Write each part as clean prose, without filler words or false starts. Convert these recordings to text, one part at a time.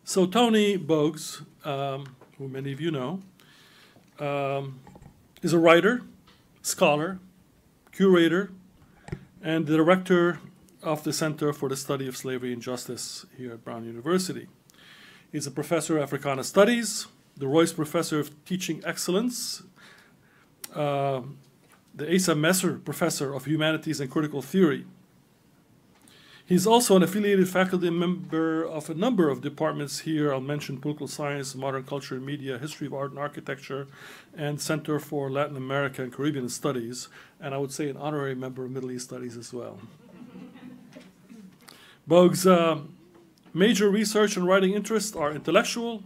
So Tony Bogues, who many of you know, is a writer, scholar, curator, and the director of the Center for the Study of Slavery and Justice here at Brown University. He's a professor of Africana Studies, the Royce Professor of Teaching Excellence, the Asa Messer Professor of Humanities and Critical Theory. He's also an affiliated faculty member of a number of departments here. I'll mention Political Science, Modern Culture and Media, History of Art and Architecture, and Center for Latin America and Caribbean Studies, and I would say an honorary member of Middle East Studies as well. Bogues' major research and writing interests are intellectual,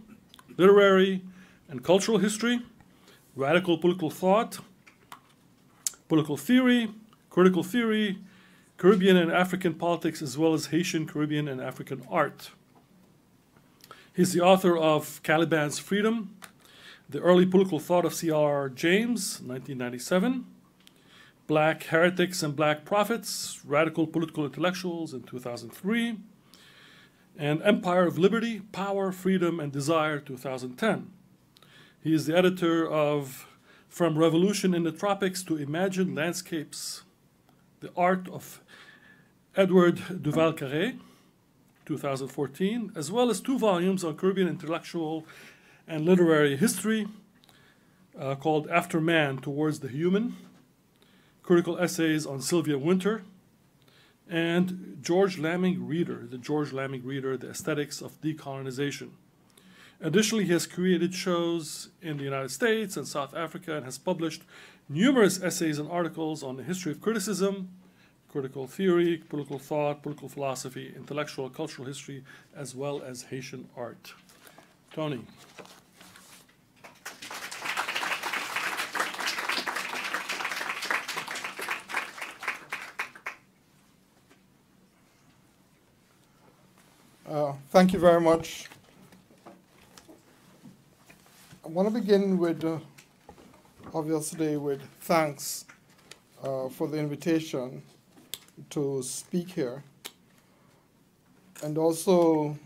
literary, and cultural history, radical political thought, political theory, critical theory, Caribbean and African politics, as well as Haitian, Caribbean, and African art. He's the author of Caliban's Freedom, The Early Political Thought of C.R. James, 1997, Black Heretics and Black Prophets, Radical Political Intellectuals in 2003, and Empire of Liberty, Power, Freedom, and Desire, 2010. He is the editor of From Revolution in the Tropics to Imagined Landscapes, The Art of Edward Duval-Carré, 2014, as well as 2 volumes on Caribbean intellectual and literary history called After Man, Towards the Human, critical essays on Sylvia Wynter, and George Lamming Reader, The Aesthetics of Decolonization. Additionally, he has created shows in the United States and South Africa and has published numerous essays and articles on the history of criticism, critical theory, political thought, political philosophy, intellectual and cultural history, as well as Haitian art. Tony. Thank you very much. I want to begin with, obviously, with thanks for the invitation to speak here, and also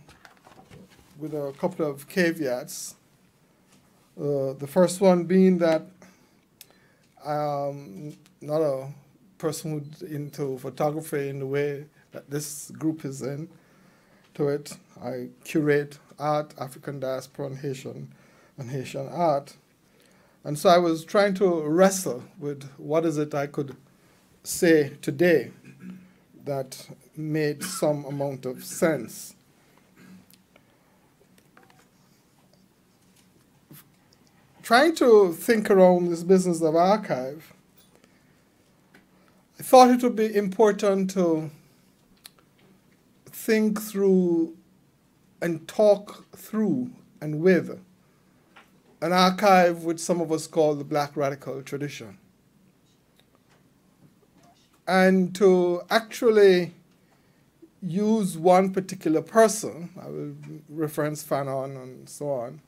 with a couple of caveats. The first one being that I'm not a person who's into photography in the way that this group is into it. I curate art, African diaspora and Haitian art. And so I was trying to wrestle with what is it I could say today that made some amount of sense. Trying to think around this business of archive, I thought it would be important to think through and talk through and with an archive which some of us call the Black radical tradition. And to actually use one particular person, I will reference Fanon and so on,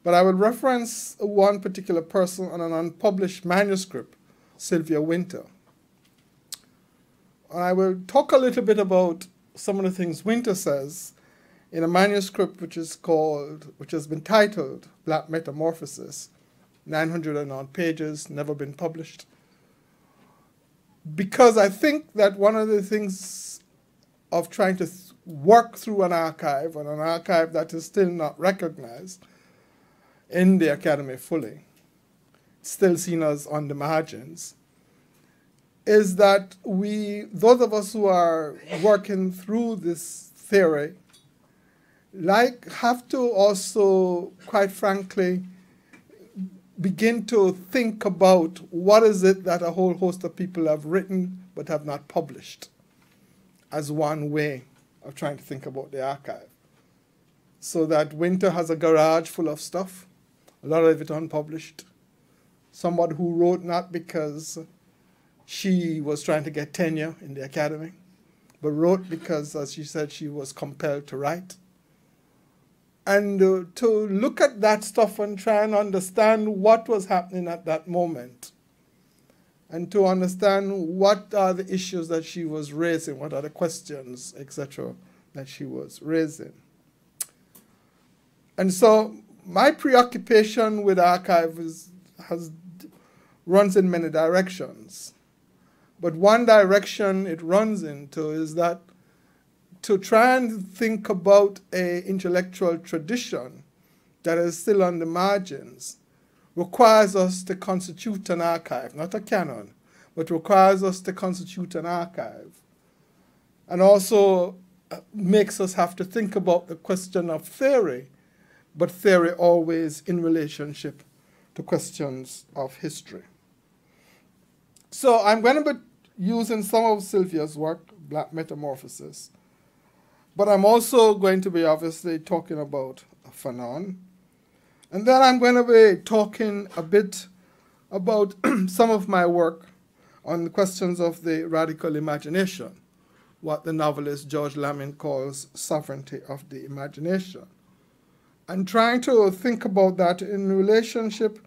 but I will reference one particular person on an unpublished manuscript, Sylvia Wynter. And I will talk a little bit about some of the things Wynter says in a manuscript which has been titled Black Metamorphosis, 900 and odd pages, never been published. Because I think that one of the things of trying to work through an archive, and an archive that is still not recognized in the academy fully, still seen as on the margins, is that those of us who are working through this theory, have to also, quite frankly, begin to think about what is it that a whole host of people have written but have not published, as one way of trying to think about the archive. So that Wynter has a garage full of stuff, a lot of it unpublished. Somebody who wrote not because she was trying to get tenure in the academy, but wrote because, as she said, she was compelled to write. And to look at that stuff and try and understand what was happening at that moment, and to understand what are the issues that she was raising, what are the questions, etc., that she was raising. And so my preoccupation with archive runs in many directions. But one direction it runs into is that to try and think about an intellectual tradition that is still on the margins requires us to constitute an archive, not a canon, but requires us to constitute an archive. And also makes us have to think about the question of theory, but theory always in relationship to questions of history. So I'm going to be using some of Sylvia's work, Black Metamorphosis, but I'm also going to be obviously talking about Fanon. And then I'm going to be talking a bit about some of my work on the questions of the radical imagination, what the novelist George Lamin calls sovereignty of the imagination, and trying to think about that in relationship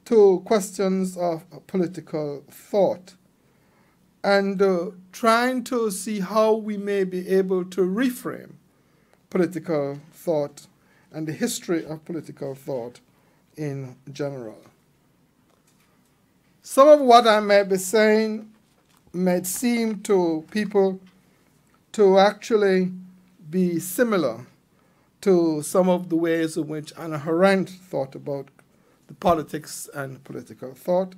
to questions of political thought, and trying to see how we may be able to reframe political thought and the history of political thought in general. Some of what I may be saying may seem to people to actually be similar to some of the ways in which Anna Arendt thought about the politics and political thought,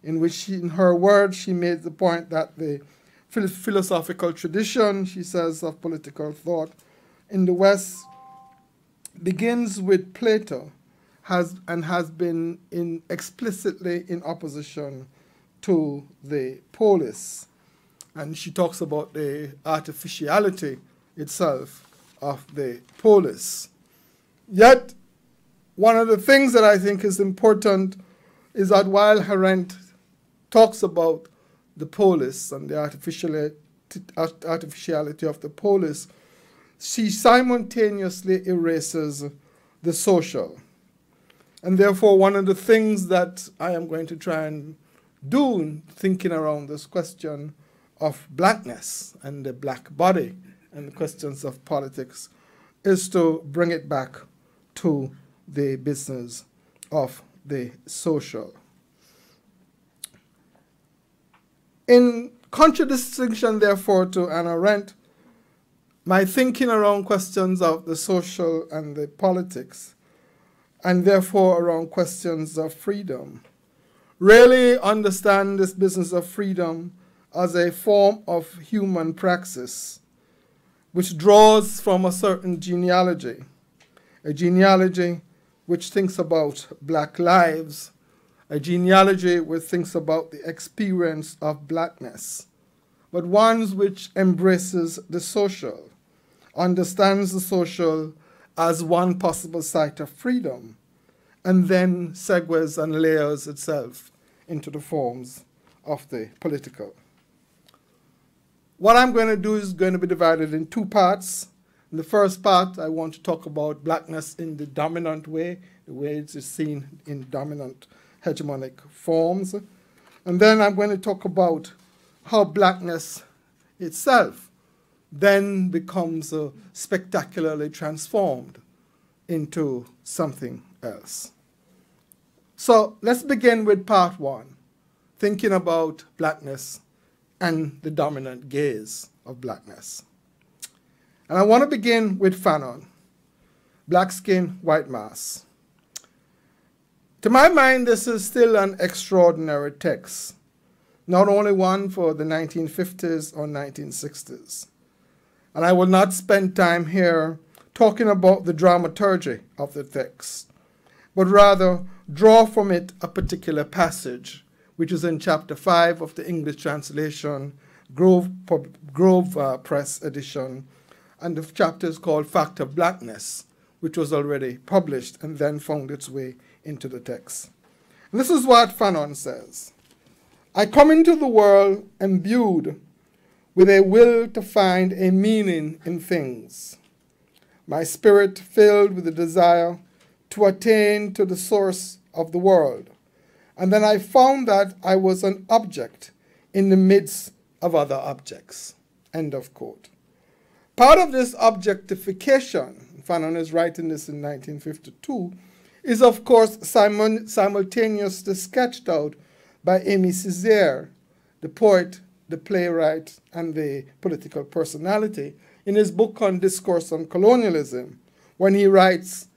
in which she, in her words, she made the point that the philosophical tradition, she says, of political thought in the West begins with Plato has been explicitly in opposition to the polis. And she talks about the artificiality itself of the polis. Yet, one of the things that I think is important is that while Arendt talks about the polis and the artificiality of the polis, she simultaneously erases the social. And therefore, one of the things that I am going to try and do in thinking around this question of blackness and the black body and the questions of politics is to bring it back to the business of the social. In contradistinction, therefore, to Anna Arendt, my thinking around questions of the social and the politics, and therefore around questions of freedom, really understand this business of freedom as a form of human praxis, which draws from a certain genealogy, a genealogy which thinks about black lives, a genealogy which thinks about the experience of blackness, but one which embraces the social, understands the social as one possible site of freedom, and then segues and layers itself into the forms of the political. What I'm going to do is going to be divided in two parts. In the first part, I want to talk about blackness in the dominant way, the way it is seen in dominant hegemonic forms. And then I'm going to talk about how blackness itself then becomes spectacularly transformed into something else. So let's begin with part one, thinking about blackness and the dominant gaze of blackness. And I want to begin with Fanon, Black Skin, White Mass. To my mind, this is still an extraordinary text, not only one for the 1950s or 1960s. And I will not spend time here talking about the dramaturgy of the text, but rather draw from it a particular passage, which is in chapter 5 of the English translation, Grove Press edition, and the chapter is called Fact of Blackness, which was already published and then found its way into the text. And this is what Fanon says. I come into the world imbued with a will to find a meaning in things, my spirit filled with the desire to attain to the source of the world. And then I found that I was an object in the midst of other objects. End of quote. Part of this objectification, Fanon is writing this in 1952, is of course simultaneously sketched out by Aimé Césaire, the poet, the playwright, and the political personality, in his book on Discourse on Colonialism, when he writes,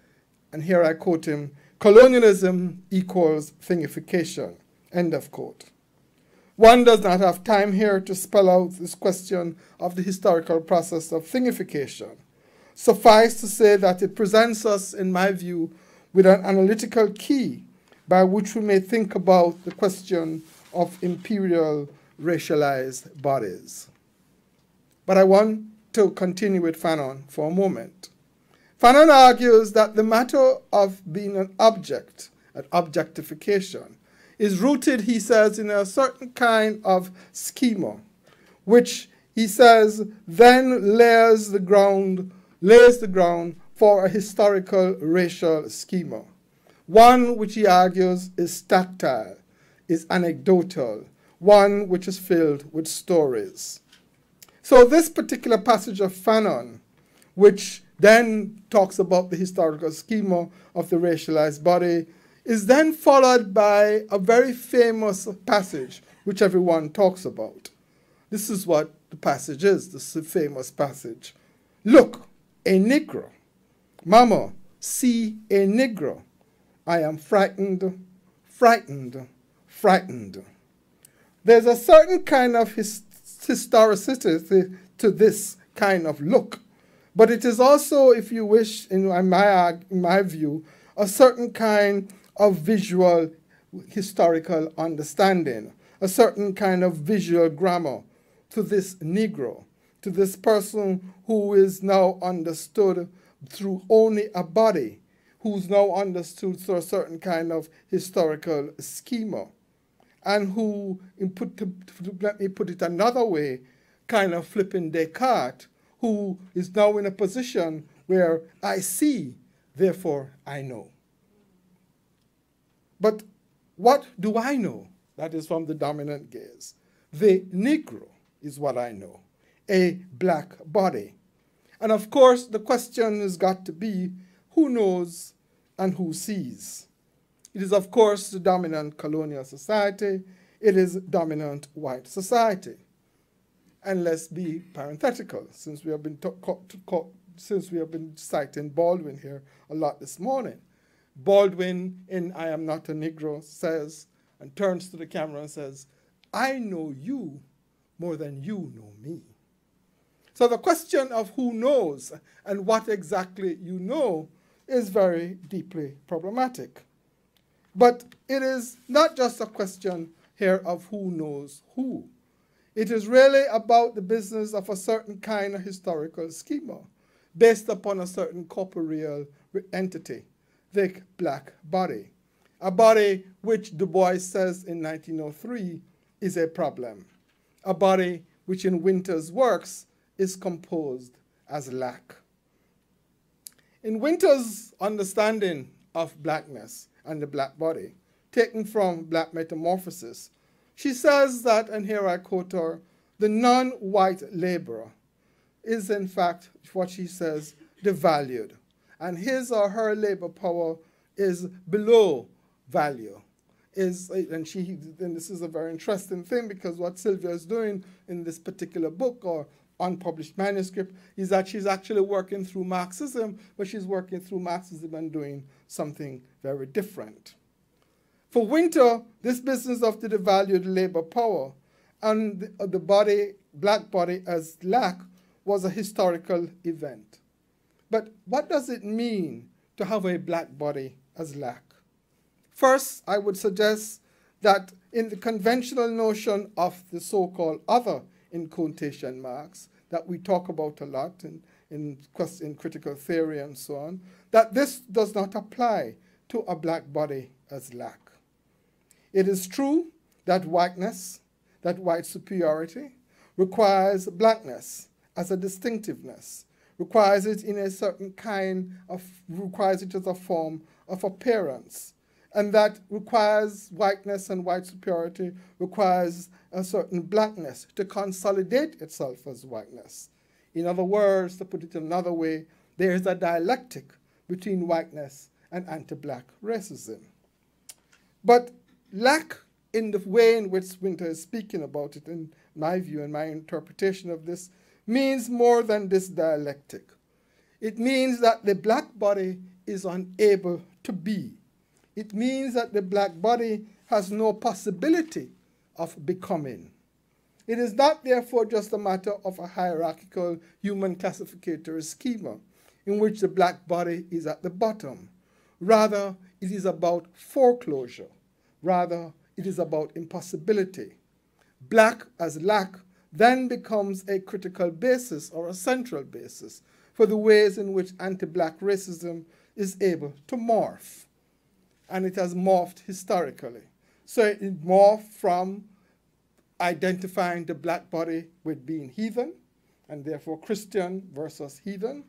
and here I quote him, "Colonialism equals thingification," end of quote. One does not have time here to spell out this question of the historical process of thingification. Suffice to say that it presents us, in my view, with an analytical key by which we may think about the question of imperial racialized bodies. But I want to continue with Fanon for a moment. Fanon argues that the matter of being an object, an objectification, is rooted, he says, in a certain kind of schema, which, he says, then lays the ground for a historical racial schema. One which he argues is tactile, is anecdotal, one which is filled with stories. So this particular passage of Fanon, which then talks about the historical schema of the racialized body, is then followed by a very famous passage, which everyone talks about. This is what the passage is, this famous passage. "Look, a Negro. Mama, see a Negro. I am frightened, frightened, frightened." There's a certain kind of historicity to this kind of look, but it is also, if you wish, in my view, a certain kind of visual historical understanding, a certain kind of visual grammar to this Negro, to this person who is now understood through only a body, who's now understood through a certain kind of historical schema, and who, let me put it another way, kind of flipping Descartes, who is now in a position where I see, therefore I know. But what do I know? That is from the dominant gaze. The Negro is what I know, a black body. And of course, the question has got to be, who knows and who sees? It is, of course, the dominant colonial society. It is dominant white society. And let's be parenthetical, since we have been citing Baldwin here a lot this morning. Baldwin in I Am Not a Negro says, and turns to the camera and says, "I know you more than you know me." So the question of who knows and what exactly you know is very deeply problematic. But it is not just a question here of who knows who. It is really about the business of a certain kind of historical schema based upon a certain corporeal entity, the black body, a body which Du Bois says in 1903 is a problem, a body which in Winter's works is composed as lack. In Winter's understanding of blackness and the black body, taken from Black Metamorphosis, she says that, and here I quote her, "The non-white laborer is in fact what she says devalued, and his or her labor power is below value." And this is a very interesting thing, because what Sylvia is doing in this particular book or unpublished manuscript is that she's actually working through Marxism, but she's working through Marxism and doing something very different. For Winter, this business of the devalued labor power and the body, black body as lack, was a historical event. But what does it mean to have a black body as lack? First, I would suggest that in the conventional notion of the so-called other, in quotation marks, that we talk about a lot in critical theory and so on, that this does not apply to a black body as lack. It is true that whiteness, that white superiority, requires blackness as a distinctiveness, requires it in a certain kind of, requires it as a form of appearance, and that requires whiteness and white superiority requires a certain blackness to consolidate itself as whiteness. In other words, to put it another way, there is a dialectic between whiteness and anti-black racism. But lack, in the way in which Winter is speaking about it, in my view and my interpretation of this, means more than this dialectic. It means that the black body is unable to be. It means that the black body has no possibility of becoming. It is not, therefore, just a matter of a hierarchical human classificatory schema in which the black body is at the bottom. Rather, it is about foreclosure. Rather, it is about impossibility. Black as lack then becomes a critical basis or a central basis for the ways in which anti-black racism is able to morph. And it has morphed historically. So it morphed from identifying the black body with being heathen, and therefore Christian versus heathen,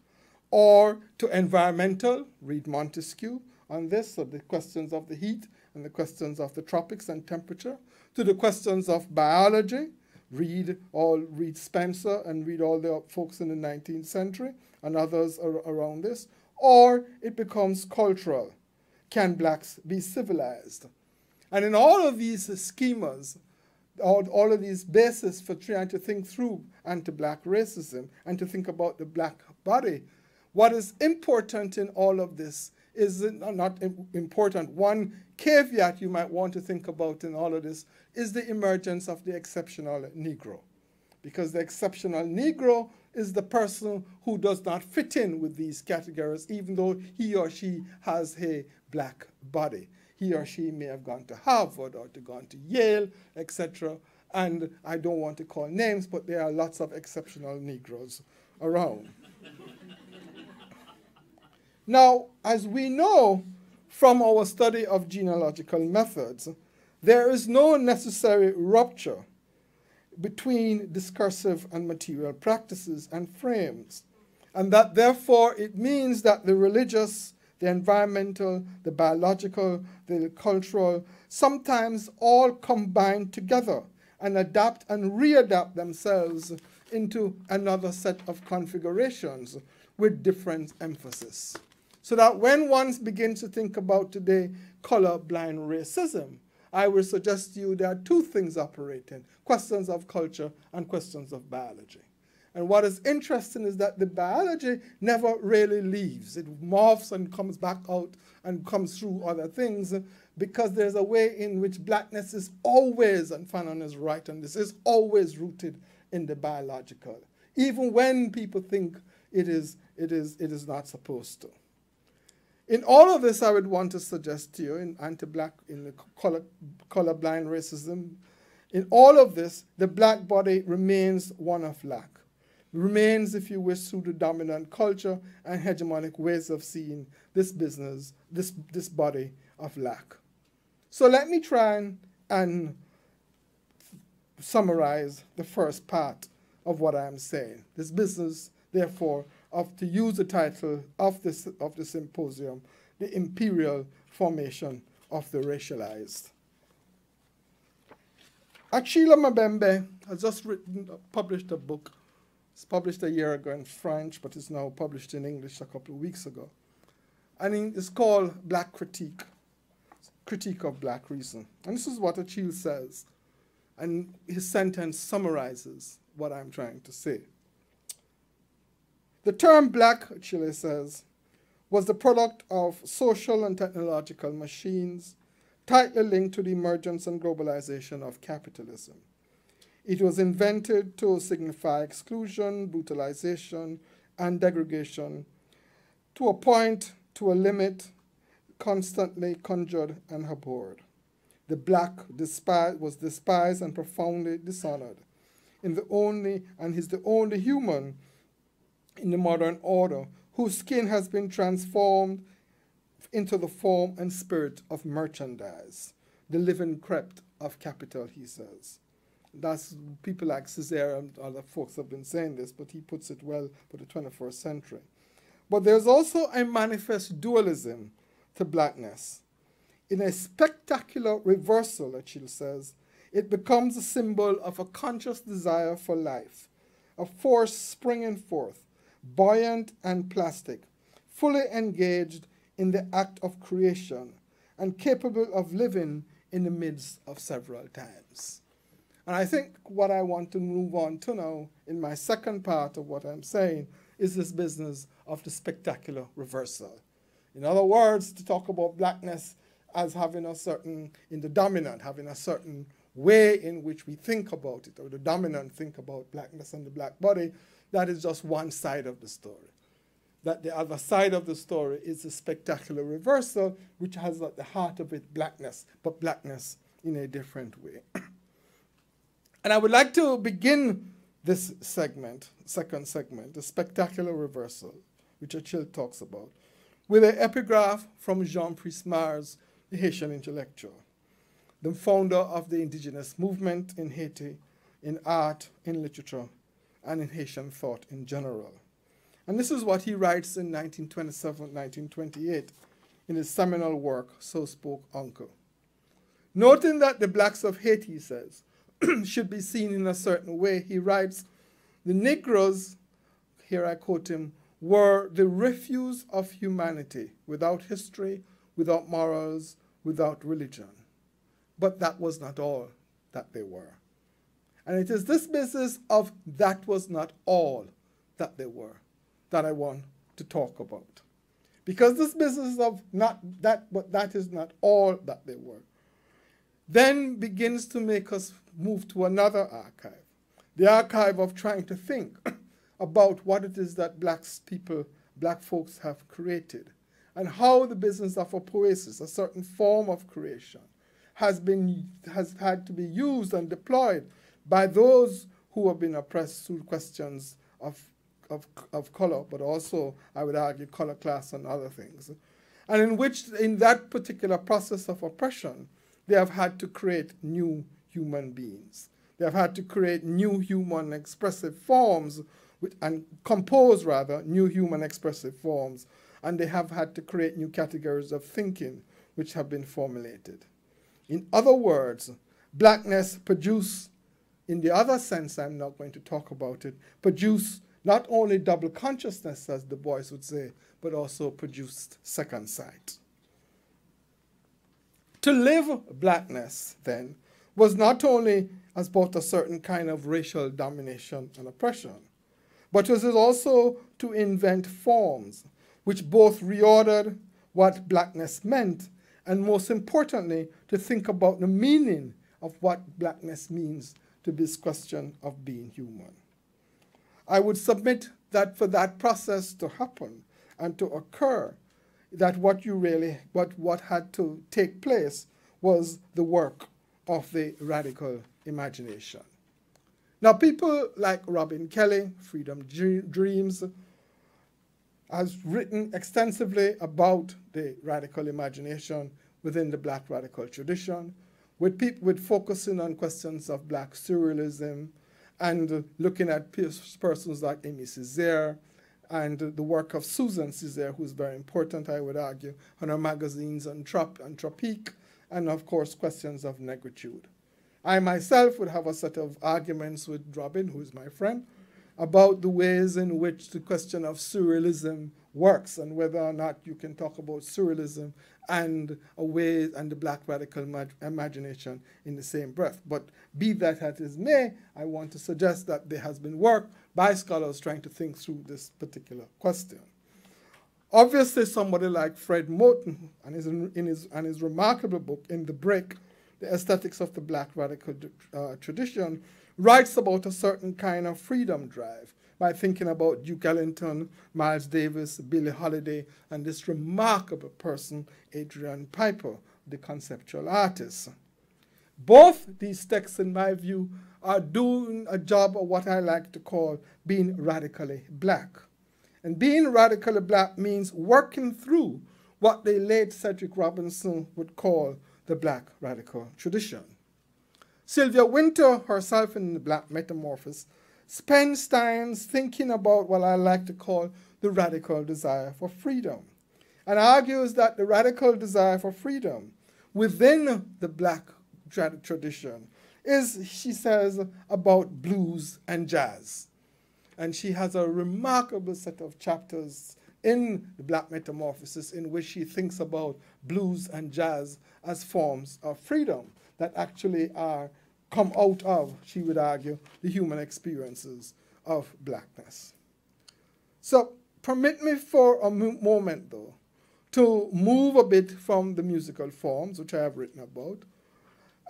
or to environmental, read Montesquieu on this, so the questions of the heat and the questions of the tropics and temperature, to the questions of biology, read Spencer and read all the folks in the 19th century and others around this, or it becomes cultural. Can blacks be civilized? And in all of these schemas, all of these bases for trying to think through anti-black racism and to think about the black body, what is important in all of this is not important. One caveat you might want to think about in all of this is the emergence of the exceptional Negro. Because the exceptional Negro is the person who does not fit in with these categories, even though he or she has a black body. He or she may have gone to Harvard or gone to Yale, etc. And I don't want to call names, but there are lots of exceptional Negroes around. Now, as we know from our study of genealogical methods, there is no necessary rupture between discursive and material practices and frames, and that therefore it means that the religious, the environmental, the biological, the cultural, sometimes all combine together and adapt and readapt themselves into another set of configurations with different emphasis. So that when one begins to think about today color-blind racism, I will suggest to you there are two things operating, questions of culture and questions of biology. And what is interesting is that the biology never really leaves. It morphs and comes back out and comes through other things because there's a way in which blackness is always, and Fanon is right on this, is always rooted in the biological, even when people think it is not supposed to. In all of this, I would want to suggest to you, in anti-black, in the color-blind racism, in all of this, the black body remains one of lack. Remains, if you wish, through the dominant culture and hegemonic ways of seeing this business, this body of lack. So let me try and summarize the first part of what I am saying. This business, therefore, to use the title of the symposium, the imperial formation of the racialized. Achille Mbembe has just published a book. It's published a year ago in French, but it's now published in English a couple of weeks ago. And it's called Black Critique, Critique of Black Reason. And this is what Achille says. And his sentence summarizes what I'm trying to say. The term black, Achille says, was the product of social and technological machines tightly linked to the emergence and globalization of capitalism. It was invented to signify exclusion, brutalization, and degradation to a point, to a limit, constantly conjured and abhorred. The black was despised and profoundly dishonored. He's the only human in the modern order whose skin has been transformed into the form and spirit of merchandise, the living crept of capital, he says. That's people like Césaire and other folks have been saying this, but he puts it well for the 21st century. But there's also a manifest dualism to blackness. In a spectacular reversal, Achille says, it becomes a symbol of a conscious desire for life, a force springing forth, buoyant and plastic, fully engaged in the act of creation and capable of living in the midst of several times. And I think what I want to move on to now in my second part of what I'm saying is this business of the spectacular reversal. In other words, to talk about blackness as having a certain, in the dominant, having a certain way in which we think about it, or the dominant think about blackness and the black body, that is just one side of the story. That the other side of the story is the spectacular reversal, which has at the heart of it blackness, but blackness in a different way. And I would like to begin this segment, second segment, the spectacular reversal, which Achille talks about, with an epigraph from Jean Prismars, the Haitian intellectual, the founder of the indigenous movement in Haiti, in art, in literature, and in Haitian thought in general. And this is what he writes in 1927, 1928, in his seminal work, So Spoke Uncle. Noting that the blacks of Haiti, he says, should be seen in a certain way, he writes, the Negroes, here I quote him, were the refuse of humanity, without history, without morals, without religion. But that was not all that they were. And it is this business of that was not all that they were that I want to talk about. Because this business of not that, but that is not all that they were, then begins to make us move to another archive, the archive of trying to think about what it is that black folks have created, and how the business of a poiesis, a certain form of creation, has had to be used and deployed by those who have been oppressed through questions of color, but also, I would argue, color, class, and other things. And in which, in that particular process of oppression, they have had to create new human beings. They have had to create new human expressive forms, and compose, rather, new human expressive forms. And they have had to create new categories of thinking, which have been formulated. In other words, blackness produced, in the other sense I'm not going to talk about it, produced not only double consciousness, as Du Bois would say, but also produced second sight. To live blackness, then, was not only as about a certain kind of racial domination and oppression, but was also to invent forms which both reordered what blackness meant, and most importantly, to think about the meaning of what blackness means to this question of being human. I would submit that for that process to happen and to occur, that what had to take place was the work of the radical imagination. Now, people like Robin Kelley, Freedom Dreams, has written extensively about the radical imagination within the black radical tradition, with focusing on questions of black surrealism, and looking at persons like Aimé Césaire, and the work of Susan Césaire, who's very important, I would argue, on her magazines on Tropique, and of course questions of negritude. I myself would have a set of arguments with Robin, who is my friend, about the ways in which the question of surrealism works, and whether or not you can talk about surrealism and the black radical imagination in the same breath. But be that as it may, I want to suggest that there has been work by scholars trying to think through this particular question. Obviously, somebody like Fred Moten, and his remarkable book, In the Break, The Aesthetics of the Black Radical Tradition, writes about a certain kind of freedom drive by thinking about Duke Ellington, Miles Davis, Billie Holiday, and this remarkable person, Adrian Piper, the conceptual artist. Both these texts, in my view, are doing a job of what I like to call being radically black. And being radically black means working through what the late Cedric Robinson would call the black radical tradition. Sylvia Wynter, herself in the Black Metamorphosis, spends time thinking about what I like to call the radical desire for freedom, and argues that the radical desire for freedom within the black tradition is, she says, about blues and jazz. And she has a remarkable set of chapters in the Black Metamorphosis, in which he thinks about blues and jazz as forms of freedom that actually come out of, she would argue, the human experiences of blackness. So permit me for a moment, though, to move a bit from the musical forms, which I have written about,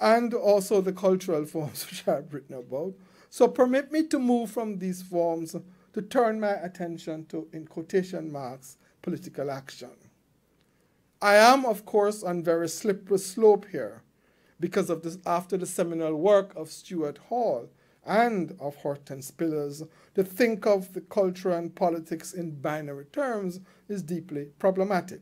and also the cultural forms, which I have written about. So permit me to move from these forms to turn my attention to, in quotation marks, political action. I am, of course, on very slippery slope here because of this, after the seminal work of Stuart Hall and of Hortense Spillers, to think of the culture and politics in binary terms is deeply problematic.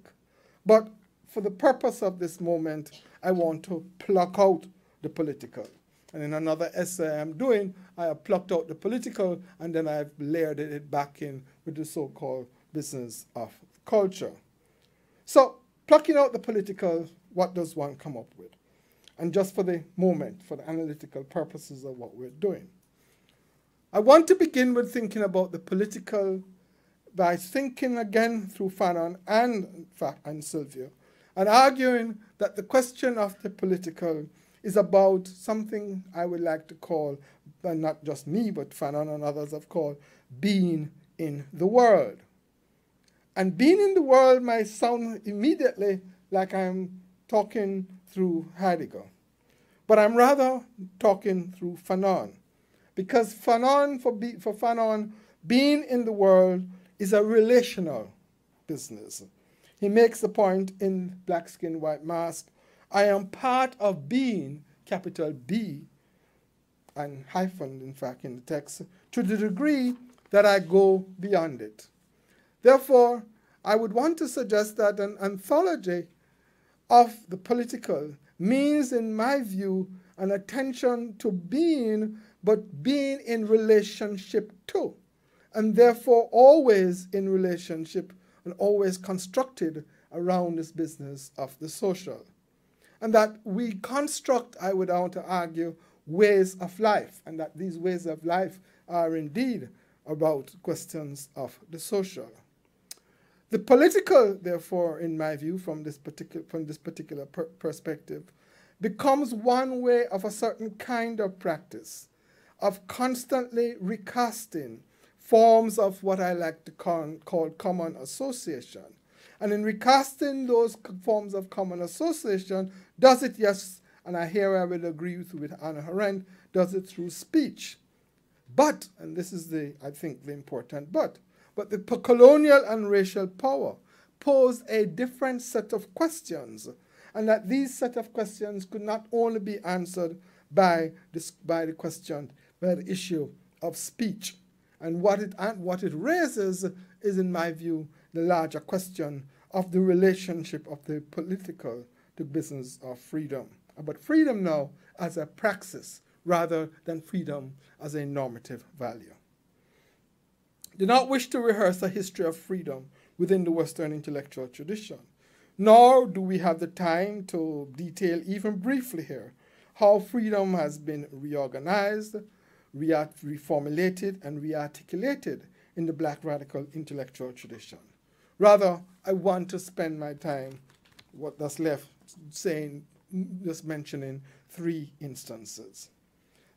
But for the purpose of this moment, I want to pluck out the political. And in another essay I'm doing, I have plucked out the political and then I've layered it back in with the so-called business of culture. So, plucking out the political, what does one come up with? And just for the moment, for the analytical purposes of what we're doing, I want to begin with thinking about the political by thinking again through Fanon and Sylvia, and arguing that the question of the political is about something I would like to call, and not just me, but Fanon and others have called, being in the world. And being in the world might sound immediately like I'm talking through Heidegger. But I'm rather talking through Fanon. Because Fanon, for Fanon, being in the world is a relational business. He makes the point in Black Skin, White Mask, I am part of being, capital B, and hyphen, in fact, in the text, to the degree that I go beyond it. Therefore, I would want to suggest that an anthology of the political means, in my view, an attention to being, but being in relationship to, and therefore always in relationship and always constructed around this business of the social. And that we construct, I would want to argue, ways of life, and that these ways of life are indeed about questions of the social. The political, therefore, in my view, from this particular perspective, becomes one way of a certain kind of practice, of constantly recasting forms of what I like to call common association. And in recasting those forms of common association, does it, yes, and here I will agree with Hannah Arendt, does it through speech. But, and this is I think the important but the colonial and racial power pose a different set of questions, and that these set of questions could not only be answered by the issue of speech. And what it raises is, in my view, the larger question of the relationship of the political to business of freedom. But freedom now as a praxis rather than freedom as a normative value. Do not wish to rehearse a history of freedom within the Western intellectual tradition, nor do we have the time to detail even briefly here how freedom has been reorganized, reformulated, and rearticulated in the Black radical intellectual tradition. Rather, I want to spend my time, that's left, just mentioning three instances.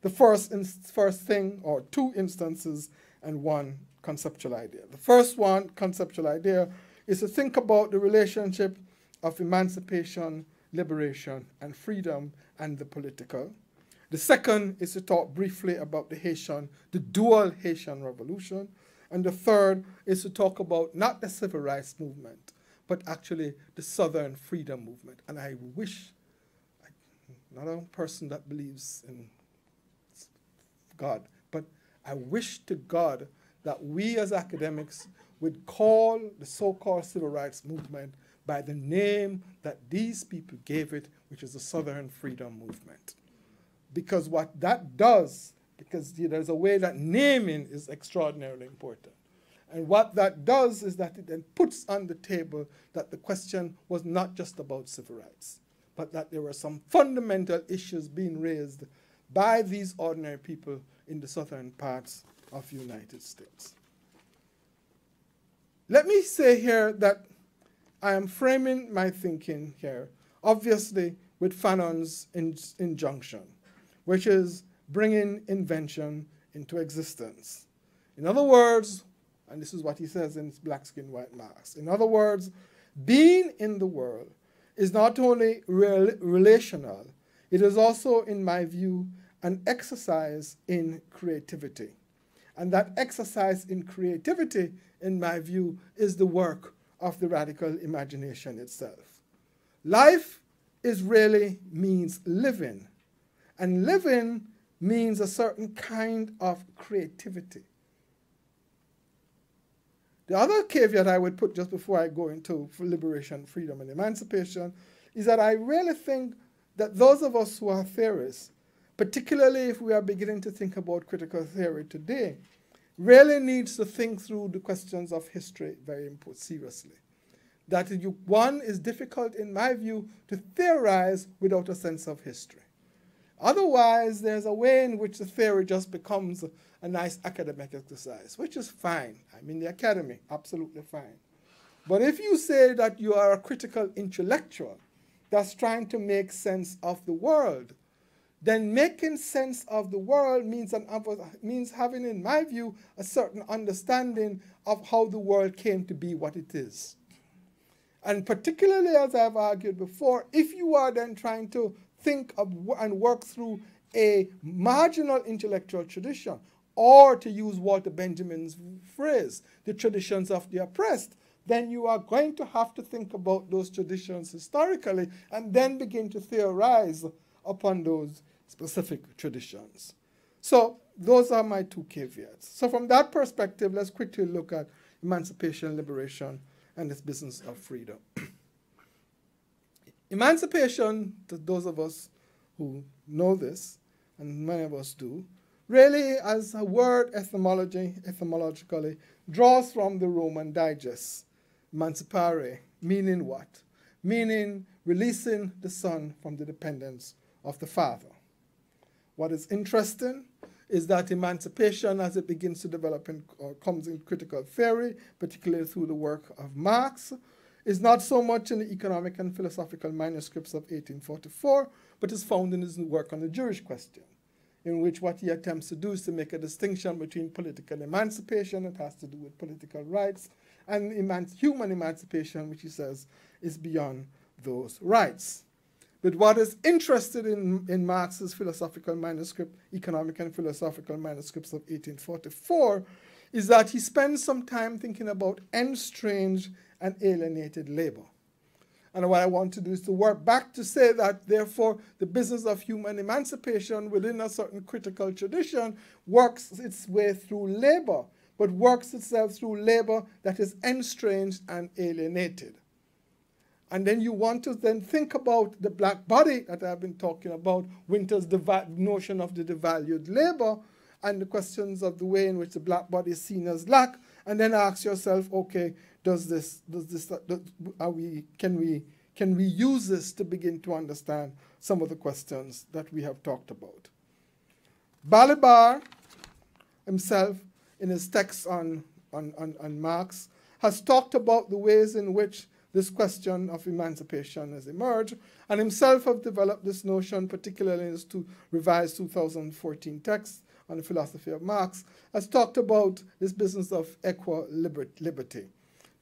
The first thing, or two instances, and one conceptual idea. The first one, conceptual idea, is to think about the relationship of emancipation, liberation, and freedom, and the political. The second is to talk briefly about the dual Haitian revolution. And the third is to talk about not the civil rights movement, but actually the Southern freedom movement. And I wish, I'm not a person that believes in God, but I wish to God that we as academics would call the so-called civil rights movement by the name that these people gave it, which is the Southern freedom movement. Because what that does, because there's a way that naming is extraordinarily important. And what that does is that it then puts on the table that the question was not just about civil rights, but that there were some fundamental issues being raised by these ordinary people in the southern parts of the United States. Let me say here that I am framing my thinking here, obviously with Fanon's injunction, which is bringing invention into existence. In other words, and this is what he says in Black Skin, White Marks, in other words, being in the world is not only relational, it is also, in my view, an exercise in creativity. And that exercise in creativity, in my view, is the work of the radical imagination itself. Life is really means living. And living means a certain kind of creativity. The other caveat I would put just before I go into liberation, freedom, and emancipation is that I really think that those of us who are theorists, particularly if we are beginning to think about critical theory today, really needs to think through the questions of history very seriously. That one is difficult, in my view, to theorize without a sense of history. Otherwise, there's a way in which the theory just becomes a nice academic exercise, which is fine. I'm in the academy, absolutely fine. But if you say that you are a critical intellectual that's trying to make sense of the world, then making sense of the world means having, in my view, a certain understanding of how the world came to be what it is. And particularly, as I've argued before, if you are then trying to think of and work through a marginal intellectual tradition, or to use Walter Benjamin's phrase, the traditions of the oppressed, then you are going to have to think about those traditions historically and then begin to theorize upon those specific traditions. So those are my two caveats. So from that perspective, let's quickly look at emancipation, liberation, and this business of freedom. Emancipation, to those of us who know this, and many of us do, really, as a word etymologically, draws from the Roman Digest, emancipare, meaning what? Meaning releasing the son from the dependence of the father. What is interesting is that emancipation, as it begins to develop or comes in critical theory, particularly through the work of Marx, is not so much in the economic and philosophical manuscripts of 1844, but is found in his work on the Jewish question, in which what he attempts to do is to make a distinction between political emancipation, that has to do with political rights, and human emancipation, which he says is beyond those rights. But what is interesting in Marx's philosophical manuscript, economic and philosophical manuscripts of 1844, is that he spends some time thinking about estranged and alienated labor. And what I want to do is to work back to say that, therefore, the business of human emancipation within a certain critical tradition works its way through labor, but works itself through labor that is estranged and alienated. And then you want to then think about the black body that I've been talking about, Winter's notion of the devalued labor, and the questions of the way in which the black body is seen as black, and then ask yourself, okay, can we use this to begin to understand some of the questions that we have talked about? Balibar himself, in his text on Marx, has talked about the ways in which this question of emancipation has emerged, and himself have developed this notion, particularly in his revised 2014 text on the philosophy of Marx, has talked about this business of equiliberty,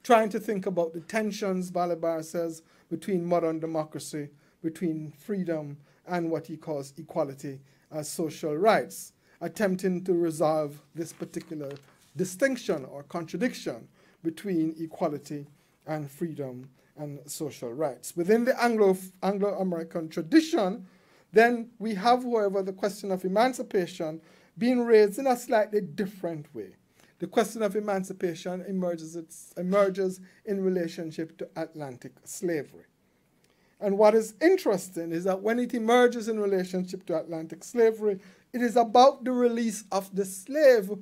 trying to think about the tensions, Balibar says, between modern democracy, between freedom and what he calls equality as social rights, attempting to resolve this particular distinction or contradiction between equality and freedom and social rights. Within the Anglo-American tradition, then we have, however, the question of emancipation being raised in a slightly different way. The question of emancipation emerges in relationship to Atlantic slavery. And what is interesting is that when it emerges in relationship to Atlantic slavery, it is about the release of the slave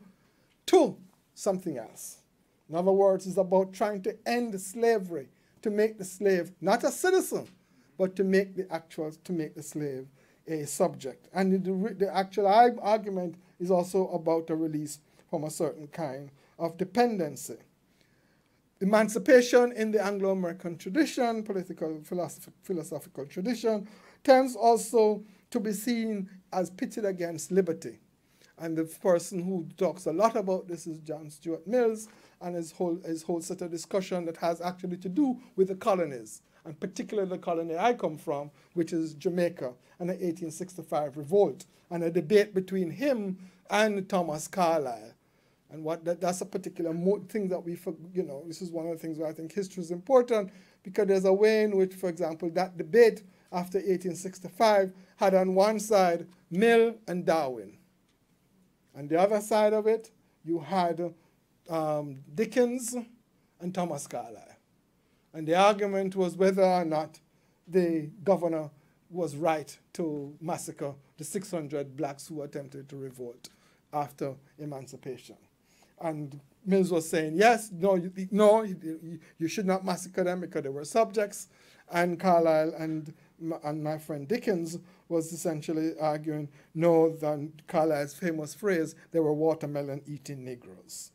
to something else. In other words, it's about trying to end slavery, to make the slave not a citizen, but to make the slave a subject. And the actual argument is also about a release from a certain kind of dependency. emancipation in the Anglo-American tradition, political philosophical tradition, tends also to be seen as pitted against liberty. And the person who talks a lot about this is John Stuart Mills and his whole set of discussion that has actually to do with the colonies, and particularly the colony I come from, which is Jamaica, and the 1865 revolt, and a debate between him and Thomas Carlyle. And that's a particular thing that we, this is one of the things where I think history is important, because there's a way in which, for example, that debate after 1865 had on one side Mill and Darwin. On the other side of it, you had Dickens and Thomas Carlyle. And the argument was whether or not the governor was right to massacre the 600 blacks who attempted to revolt after emancipation. And Mills was saying, yes, no, you should not massacre them because they were subjects. And Carlyle and my friend Dickens was essentially arguing, no, than Carlyle's famous phrase, they were watermelon-eating Negroes.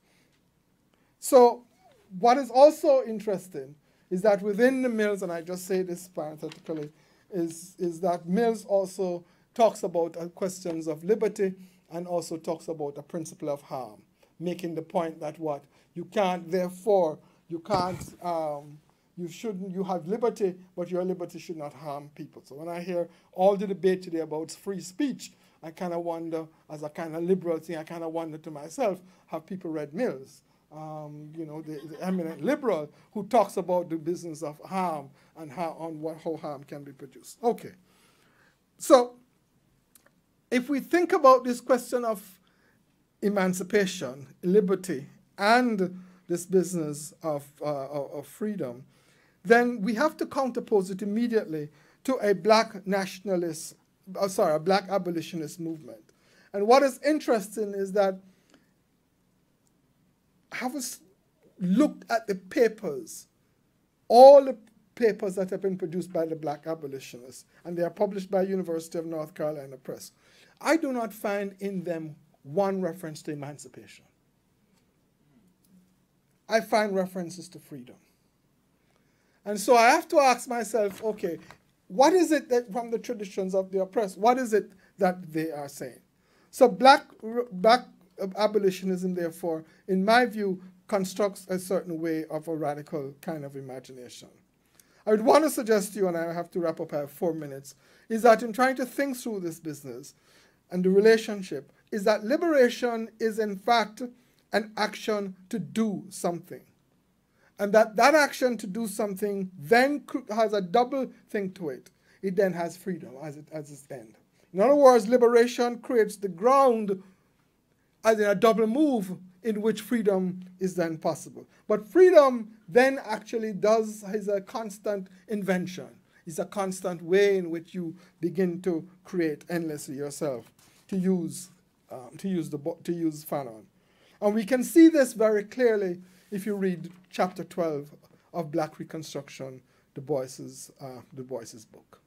So what is also interesting is that within the Mills, and I just say this parenthetically, is that Mills also talks about questions of liberty and also talks about the principle of harm, making the point that you can't, therefore, you have liberty, but your liberty should not harm people. So when I hear all the debate today about free speech, I kind of wonder, as a kind of liberal thing, I kind of wonder to myself, have people read Mills? The eminent liberal who talks about the business of harm and how harm can be produced. Okay. So if we think about this question of emancipation, liberty, and this business of freedom, then we have to counterpose it immediately to a black nationalist, a black abolitionist movement. And what is interesting is that have us looked at the papers, all the papers that have been produced by the black abolitionists, and they are published by University of North Carolina Press. I do not find in them one reference to emancipation. I find references to freedom. And so I have to ask myself, okay, what is it that from the traditions of the oppressed, what is it that they are saying? So black abolitionism, therefore, in my view, constructs a certain way of a radical kind of imagination. I would want to suggest to you, and I have to wrap up, I have 4 minutes, is that in trying to think through this business and the relationship, is that liberation is in fact an action to do something. And that action to do something then has a double thing to it. It then has freedom as its end. In other words, liberation creates the ground as in a double move in which freedom is then possible. But freedom then actually is a constant invention. It's a constant way in which you begin to create endlessly yourself, to use Fanon. And we can see this very clearly if you read chapter 12 of Black Reconstruction, Du Bois's book.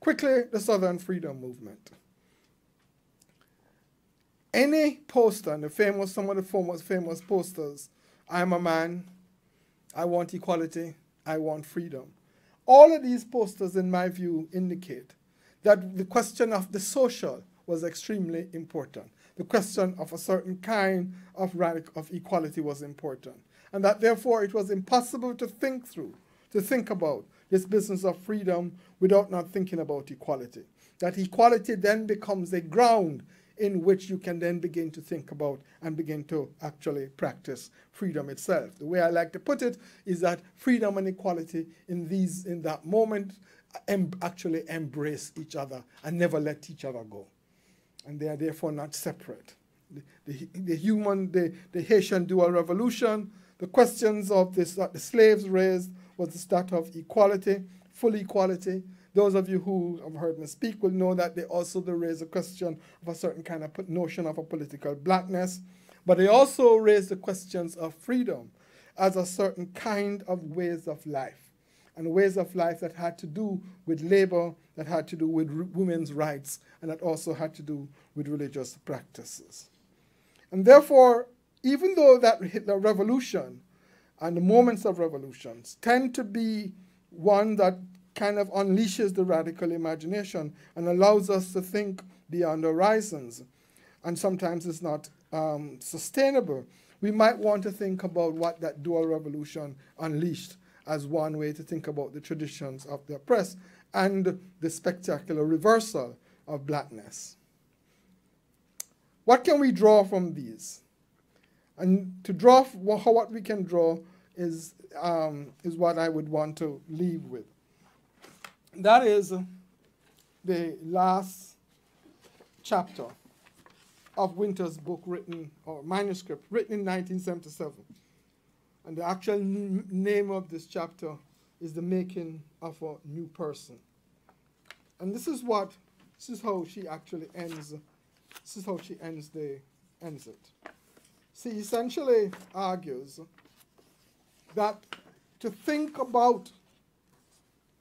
Quickly, the Southern Freedom Movement. Any poster, and some of the most famous posters, I'm a man, I want equality, I want freedom. All of these posters, in my view, indicate that the question of the social was extremely important. The question of a certain kind of equality was important. And that, therefore, it was impossible to think about this business of freedom without not thinking about equality. That equality then becomes a ground in which you can then begin to think about and begin to actually practice freedom itself. The way I like to put it is that freedom and equality in that moment actually embrace each other and never let each other go. And they are therefore not separate. The Haitian dual revolution, the questions of this that the slaves raised was that of equality, full equality. Those of you who have heard me speak will know that they also raise a question of a certain kind of notion of a political blackness. But they also raise the questions of freedom as a certain kind of ways of life, and ways of life that had to do with labor, that had to do with women's rights, and that also had to do with religious practices. And therefore, even though the revolution and the moments of revolutions tend to be one that kind of unleashes the radical imagination and allows us to think beyond horizons. And sometimes it's not sustainable. We might want to think about what that dual revolution unleashed as one way to think about the traditions of the oppressed and the spectacular reversal of blackness. What can we draw from these? And to draw, what we can draw is what I would want to leave with. That is the last chapter of Winter's book written, or manuscript, written in 1977. And the actual name of this chapter is The Making of a New Person. And this is how she actually ends, this is how she ends it. She essentially argues that to think about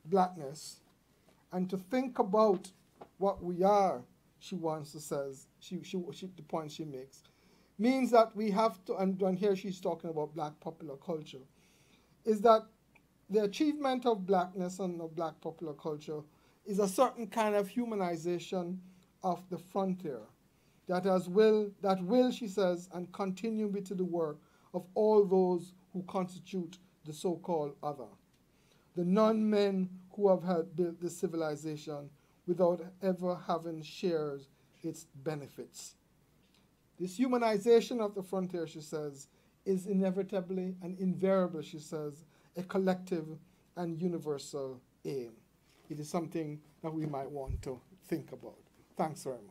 blackness and to think about what we are, she wants to says, the point she makes, means that we have to, and here she's talking about black popular culture, is that the achievement of blackness and of black popular culture is a certain kind of humanization of the frontier that will, she says, and continue be to the work of all those who constitute the so-called other, the non-men who have helped build this civilization without ever having shared its benefits. This humanization of the frontier, she says, is inevitably and invariably, she says, a collective and universal aim. It is something that we might want to think about. Thanks very much.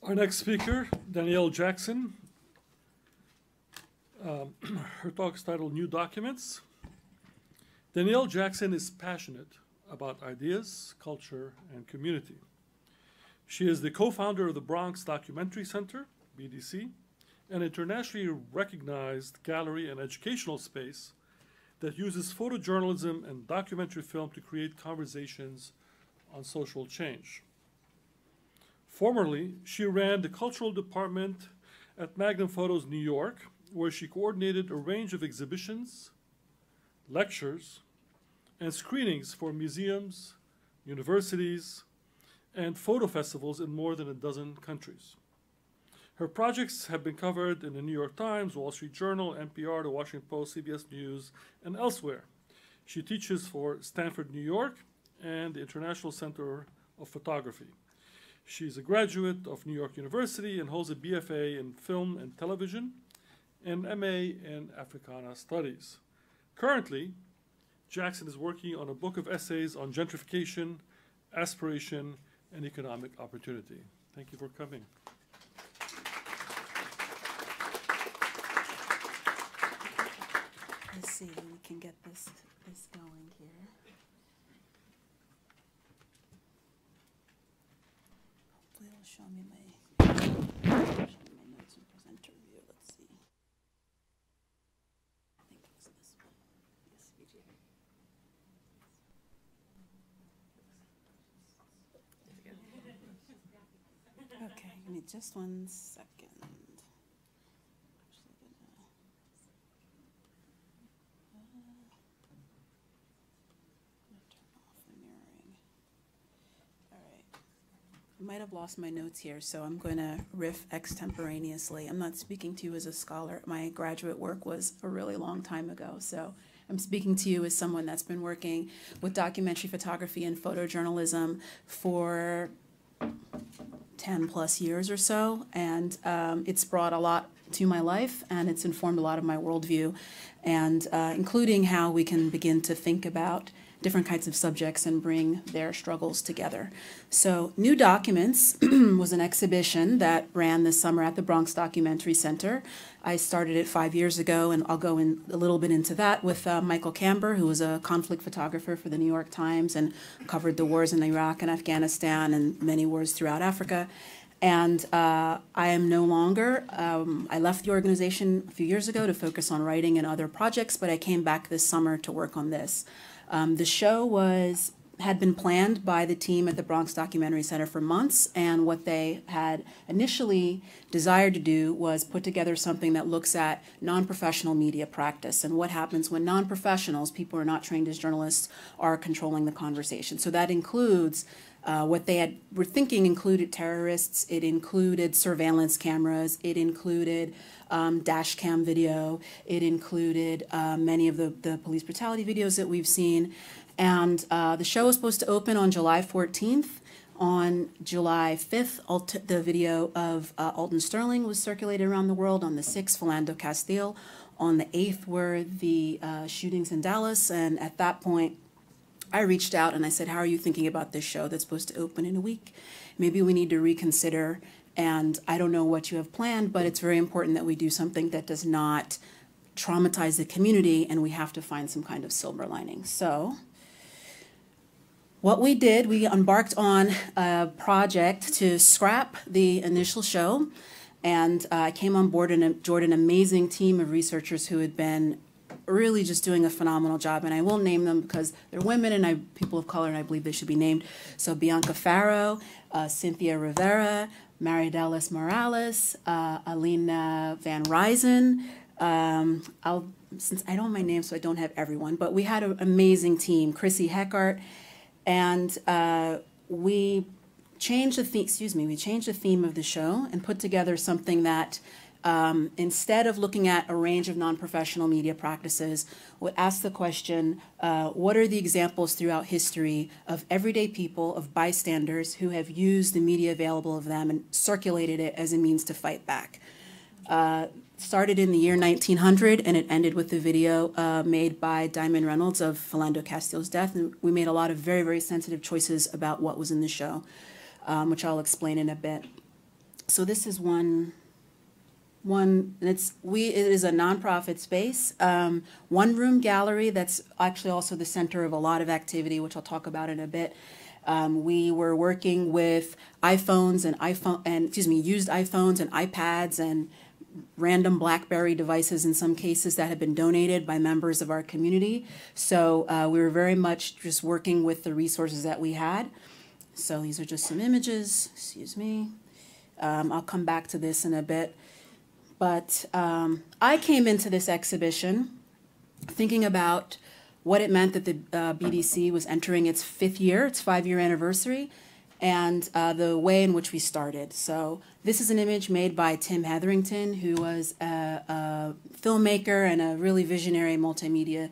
Our next speaker, Danielle Jackson. Her talk is titled New Documents. Danielle Jackson is passionate about ideas, culture, and community. She is the co-founder of the Bronx Documentary Center, BDC, an internationally recognized gallery and educational space that uses photojournalism and documentary film to create conversations on social change. Formerly, she ran the cultural department at Magnum Photos New York, where she coordinated a range of exhibitions, lectures, and screenings for museums, universities, and photo festivals in more than a dozen countries. Her projects have been covered in the New York Times, Wall Street Journal, NPR, The Washington Post, CBS News, and elsewhere. She teaches for Stanford, New York, and the International Center of Photography. She's a graduate of New York University and holds a BFA in Film and Television and MA in Africana Studies. Currently, Jackson is working on a book of essays on gentrification, aspiration, and economic opportunity. Thank you for coming. Let's see if we can get this going here. Hopefully it'll show me my notes and presenter view. Let's see. I think it's this one. Yes, okay, give me just 1 second. I might have lost my notes here, so I'm going to riff extemporaneously. I'm not speaking to you as a scholar. My graduate work was a really long time ago, so I'm speaking to you as someone that's been working with documentary photography and photojournalism for 10 plus years or so, and it's brought a lot to my life, and it's informed a lot of my worldview, and including how we can begin to think about different kinds of subjects and bring their struggles together. So New Documents was an exhibition that ran this summer at the Bronx Documentary Center. I started it 5 years ago, and I'll go in a little bit into that with Michael Camber, who was a conflict photographer for the New York Times and covered the wars in Iraq and Afghanistan and many wars throughout Africa. And I am no longer, I left the organization a few years ago to focus on writing and other projects, but I came back this summer to work on this. The show had been planned by the team at the Bronx Documentary Center for months, and what they had initially desired to do was put together something that looks at non-professional media practice and what happens when non-professionals, people who are not trained as journalists, are controlling the conversation. So that includes what they were thinking included terrorists, it included surveillance cameras, it included dash cam video, it included many of the police brutality videos that we've seen. And the show was supposed to open on July 14th. On July 5th, the video of Alton Sterling was circulated around the world. On the 6th, Philando Castile. On the 8th were the shootings in Dallas. And at that point, I reached out and I said, how are you thinking about this show that's supposed to open in a week? Maybe we need to reconsider. And I don't know what you have planned, but it's very important that we do something that does not traumatize the community, and we have to find some kind of silver lining. So what we did, we embarked on a project to scrap the initial show, and I came on board and joined an amazing team of researchers who had been really just doing a phenomenal job, and I won't name them because they're women and people of color, and I believe they should be named. So Bianca Farrow, Cynthia Rivera, Maridelis Morales, Alina Van Ryzen. Since I don't have my name, so I don't have everyone, but we had an amazing team. Chrissy Heckart. And we changed the theme of the show and put together something that, instead of looking at a range of non-professional media practices, would ask the question, what are the examples throughout history of everyday people, of bystanders who have used the media available of them and circulated it as a means to fight back? Started in the year 1900, and it ended with the video made by Diamond Reynolds of Philando Castile's death. And we made a lot of very, very sensitive choices about what was in the show, which I'll explain in a bit. So this is it is a nonprofit space, one-room gallery that's actually also the center of a lot of activity, which I'll talk about in a bit. We were working with iPhones and used iPhones and iPads and random BlackBerry devices in some cases that had been donated by members of our community. So we were very much just working with the resources that we had. So these are just some images, excuse me. I'll come back to this in a bit. But I came into this exhibition thinking about what it meant that the BDC was entering its 5-year anniversary, and the way in which we started. So this is an image made by Tim Hetherington, who was a filmmaker and a really visionary multimedia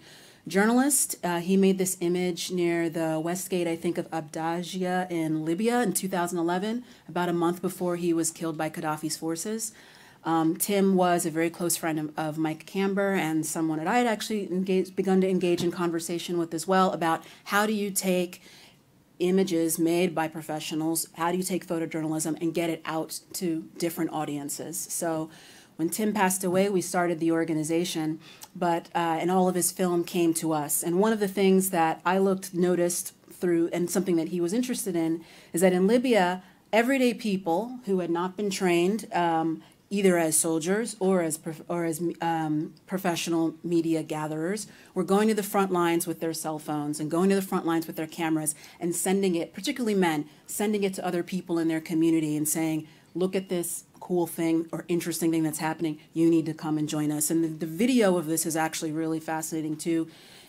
journalist. He made this image near the West Gate, I think, of Abdajia in Libya in 2011, about a month before he was killed by Gaddafi's forces. Tim was a very close friend of Mike Camber, and someone that I had actually begun to engage in conversation with as well about how do you take images made by professionals, how do you take photojournalism and get it out to different audiences. So when Tim passed away, we started the organization, and all of his film came to us. And one of the things that I noticed through, and something that he was interested in, is that in Libya, everyday people who had not been trained, either as soldiers or as professional media gatherers, were going to the front lines with their cell phones and going to the front lines with their cameras and sending it, particularly men, sending it to other people in their community and saying, look at this cool thing or interesting thing that's happening, you need to come and join us. And the video of this is actually really fascinating too,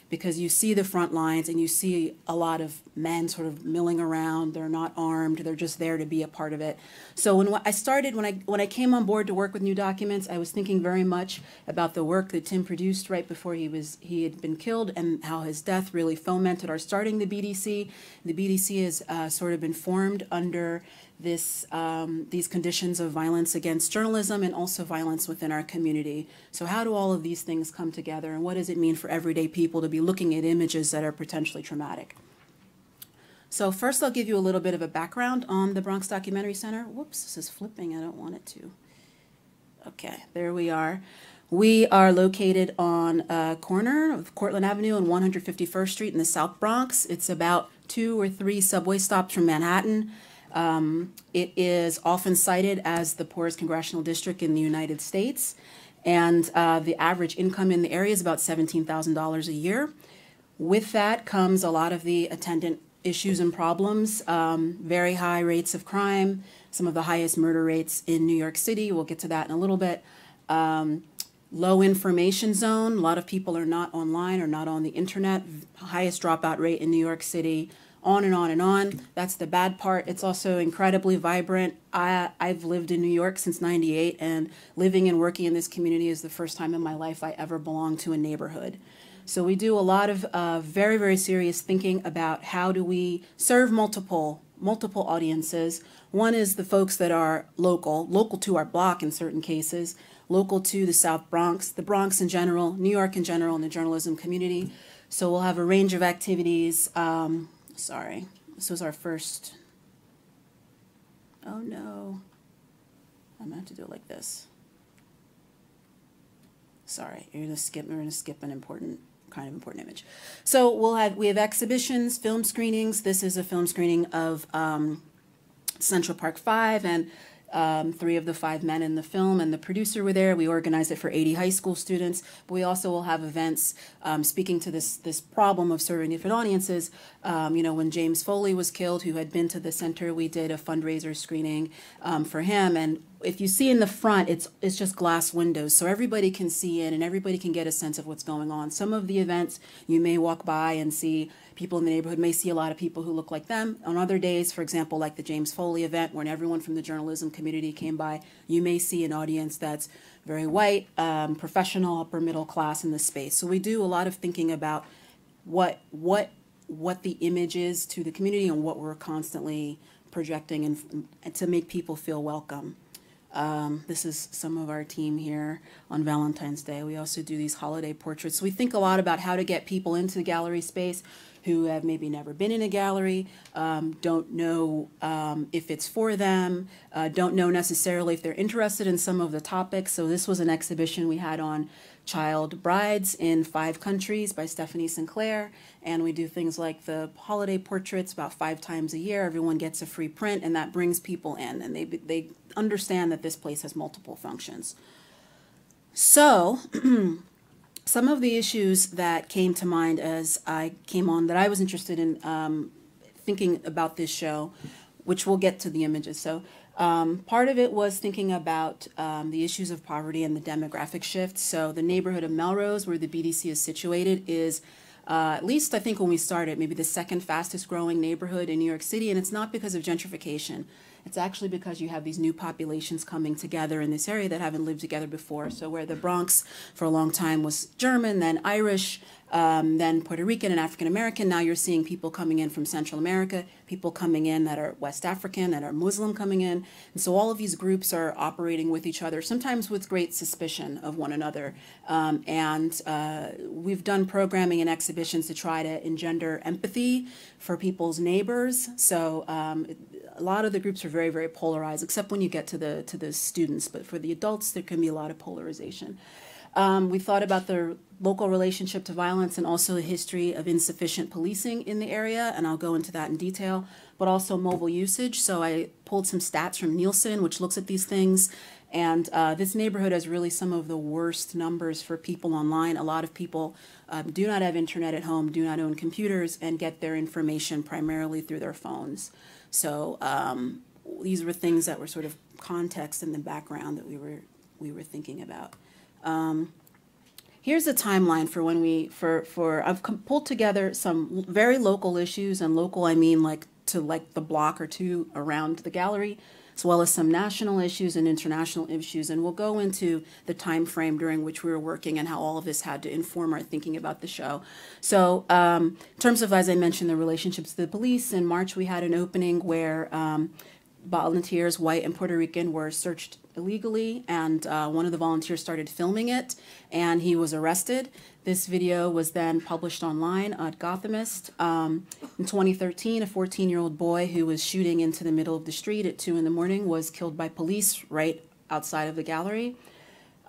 because you see the front lines and you see a lot of men sort of milling around. They're not armed. They're just there to be a part of it. So when I came on board to work with New Documents, I was thinking very much about the work that Tim produced right before he had been killed, and how his death really fomented our starting the BDC. The BDC has sort of been formed under these conditions of violence against journalism and also violence within our community. So how do all of these things come together, and what does it mean for everyday people to be looking at images that are potentially traumatic? So first I'll give you a little bit of a background on the Bronx Documentary Center. Whoops, this is flipping, I don't want it to. Okay, there we are. We are located on a corner of Cortlandt Avenue and 151st Street in the South Bronx. It's about 2 or 3 subway stops from Manhattan. It is often cited as the poorest congressional district in the United States, and the average income in the area is about $17,000 a year. With that comes a lot of the attendant issues and problems, very high rates of crime, some of the highest murder rates in New York City. We'll get to that in a little bit. Low information zone. A lot of people are not online or not on the internet. Highest dropout rate in New York City. On and on and on. That's the bad part. It's also incredibly vibrant. I've lived in New York since '98, and living and working in this community is the first time in my life I ever belonged to a neighborhood. So we do a lot of very, very serious thinking about how do we serve multiple audiences. One is the folks that are local to our block in certain cases, local to the South Bronx, the Bronx in general, New York in general, and the journalism community. So we'll have a range of activities. Sorry, this was our first. Oh no, I'm gonna have to do it like this. Sorry, we're gonna skip an important image. So we have exhibitions, film screenings. This is a film screening of Central Park 5, and 3 of the 5 men in the film and the producer were there. We organized it for 80 high school students, but we also will have events speaking to this problem of serving different audiences. When James Foley was killed, who had been to the center, we did a fundraiser screening for him. And if you see in the front, it's just glass windows, so everybody can see in and everybody can get a sense of what's going on. Some of the events you may walk by and see people in the neighborhood, may see a lot of people who look like them. On other days, for example, like the James Foley event, when everyone from the journalism community came by, you may see an audience that's very white, professional, upper middle class in the space. So we do a lot of thinking about what the image is to the community and what we're constantly projecting and to make people feel welcome. This is some of our team here on Valentine's Day. We also do these holiday portraits. So we think a lot about how to get people into the gallery space who have maybe never been in a gallery, don't know if it's for them, don't know necessarily if they're interested in some of the topics. So this was an exhibition we had on child brides in 5 countries by Stephanie Sinclair, and we do things like the holiday portraits about 5 times a year. Everyone gets a free print, and that brings people in, and they understand that this place has multiple functions. So some of the issues that came to mind as I came on that I was interested in thinking about this show, which we'll get to the images. So part of it was thinking about the issues of poverty and the demographic shift. So the neighborhood of Melrose, where the BDC is situated, is at least I think when we started, maybe the 2nd fastest growing neighborhood in New York City, and it's not because of gentrification. It's actually because you have these new populations coming together in this area that haven't lived together before. So where the Bronx for a long time was German, then Irish, then Puerto Rican and African American, now you're seeing people coming in from Central America, people coming in that are West African, that are Muslim coming in. And so all of these groups are operating with each other, sometimes with great suspicion of one another. We've done programming and exhibitions to try to engender empathy for people's neighbors. So a lot of the groups are very, very polarized, except when you get to the students. But for the adults, there can be a lot of polarization. We thought about the local relationship to violence and also the history of insufficient policing in the area, and I'll go into that in detail, but also mobile usage. So I pulled some stats from Nielsen, which looks at these things, and this neighborhood has really some of the worst numbers for people online. A lot of people do not have internet at home, do not own computers, and get their information primarily through their phones. So these were things that were sort of context in the background that we were thinking about. Here's a timeline for when I've pulled together some very local issues, and local I mean like the block or 2 around the gallery, as well as some national issues and international issues, and we'll go into the time frame during which we were working and how all of this had to inform our thinking about the show. So in terms of, as I mentioned, the relationships to the police, in March we had an opening where volunteers, white and Puerto Rican, were searched illegally, and one of the volunteers started filming it, and he was arrested. This video was then published online at Gothamist. In 2013, a 14-year-old boy who was shooting into the middle of the street at 2 in the morning was killed by police right outside of the gallery.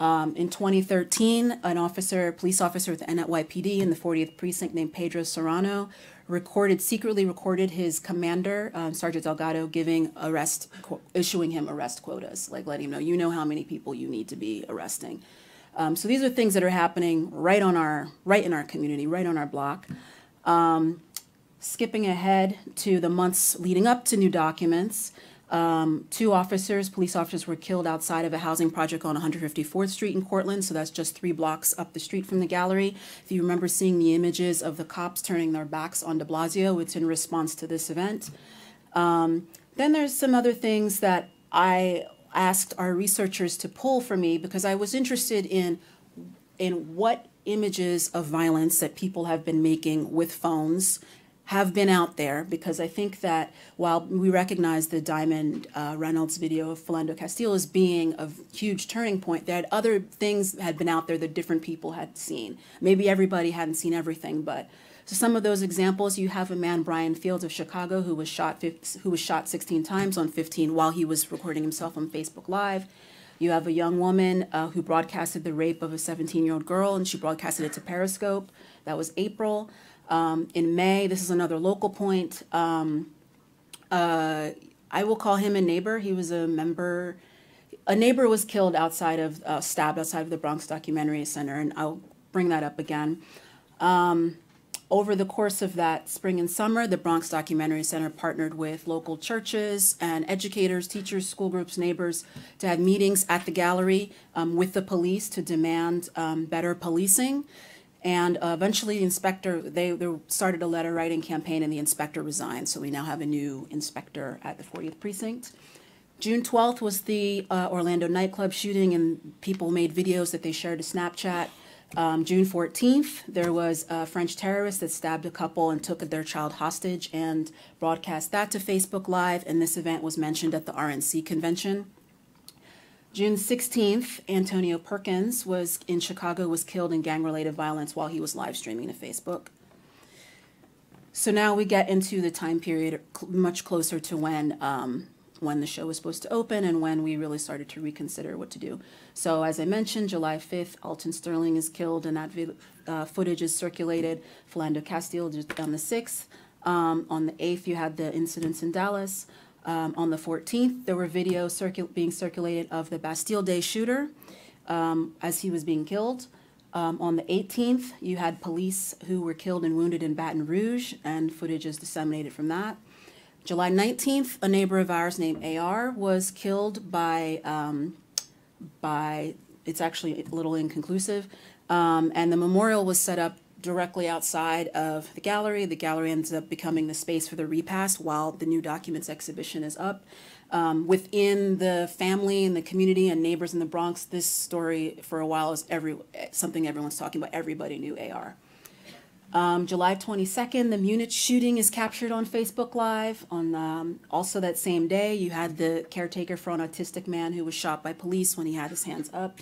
In 2013, a police officer with the NYPD in the 40th precinct named Pedro Serrano secretly recorded his commander, Sergeant Delgado, issuing him arrest quotas, like letting him know, you know how many people you need to be arresting. So these are things that are happening right in our community, right on our block. Skipping ahead to the months leading up to new documents, 2 police officers were killed outside of a housing project on 154th Street in Cortland, so that's just 3 blocks up the street from the gallery. If you remember seeing the images of the cops turning their backs on de Blasio, it's in response to this event. Then there's some other things that I asked our researchers to pull for me because I was interested in what images of violence that people have been making with phones have been out there, because I think that while we recognize the Diamond Reynolds video of Philando Castile as being a huge turning point, there had other things had been out there that different people had seen. Maybe everybody hadn't seen everything, but so some of those examples, you have a man, Brian Fields of Chicago, who was shot 16 times on 15 while he was recording himself on Facebook Live. You have a young woman who broadcasted the rape of a 17-year-old girl, and she broadcasted it to Periscope. That was April. In May, this is another local point. I will call him a neighbor. He was a member. A neighbor was killed stabbed outside of the Bronx Documentary Center, and I'll bring that up again. Over the course of that spring and summer, the Bronx Documentary Center partnered with local churches and educators, teachers, school groups, neighbors to have meetings at the gallery with the police to demand better policing. And eventually the inspector, they started a letter writing campaign, and the inspector resigned. So we now have a new inspector at the 40th Precinct. June 12th was the Orlando nightclub shooting, and people made videos that they shared to Snapchat. June 14th, there was a French terrorist that stabbed a couple and took their child hostage and broadcast that to Facebook Live, and this event was mentioned at the RNC convention. June 16th, Antonio Perkins was killed in gang-related violence while he was live streaming to Facebook. So now we get into the time period much closer to when the show was supposed to open and when we really started to reconsider what to do. So as I mentioned, July 5th, Alton Sterling is killed, and that footage is circulated. Philando Castile just on the 6th. On the 8th, you had the incidents in Dallas. On the 14th, there were videos being circulated of the Bastille Day shooter as he was being killed. On the 18th, you had police who were killed and wounded in Baton Rouge, and footage is disseminated from that. July 19th, a neighbor of ours named AR was killed by it's actually a little inconclusive, and the memorial was set up directly outside of the gallery. The gallery ends up becoming the space for the repast while the new documents exhibition is up. Within the family and the community and neighbors in the Bronx, this story for a while is something everyone's talking about. Everybody knew AR. July 22nd, the Munich shooting is captured on Facebook Live. Also that same day, you had the caretaker for an autistic man who was shot by police when he had his hands up.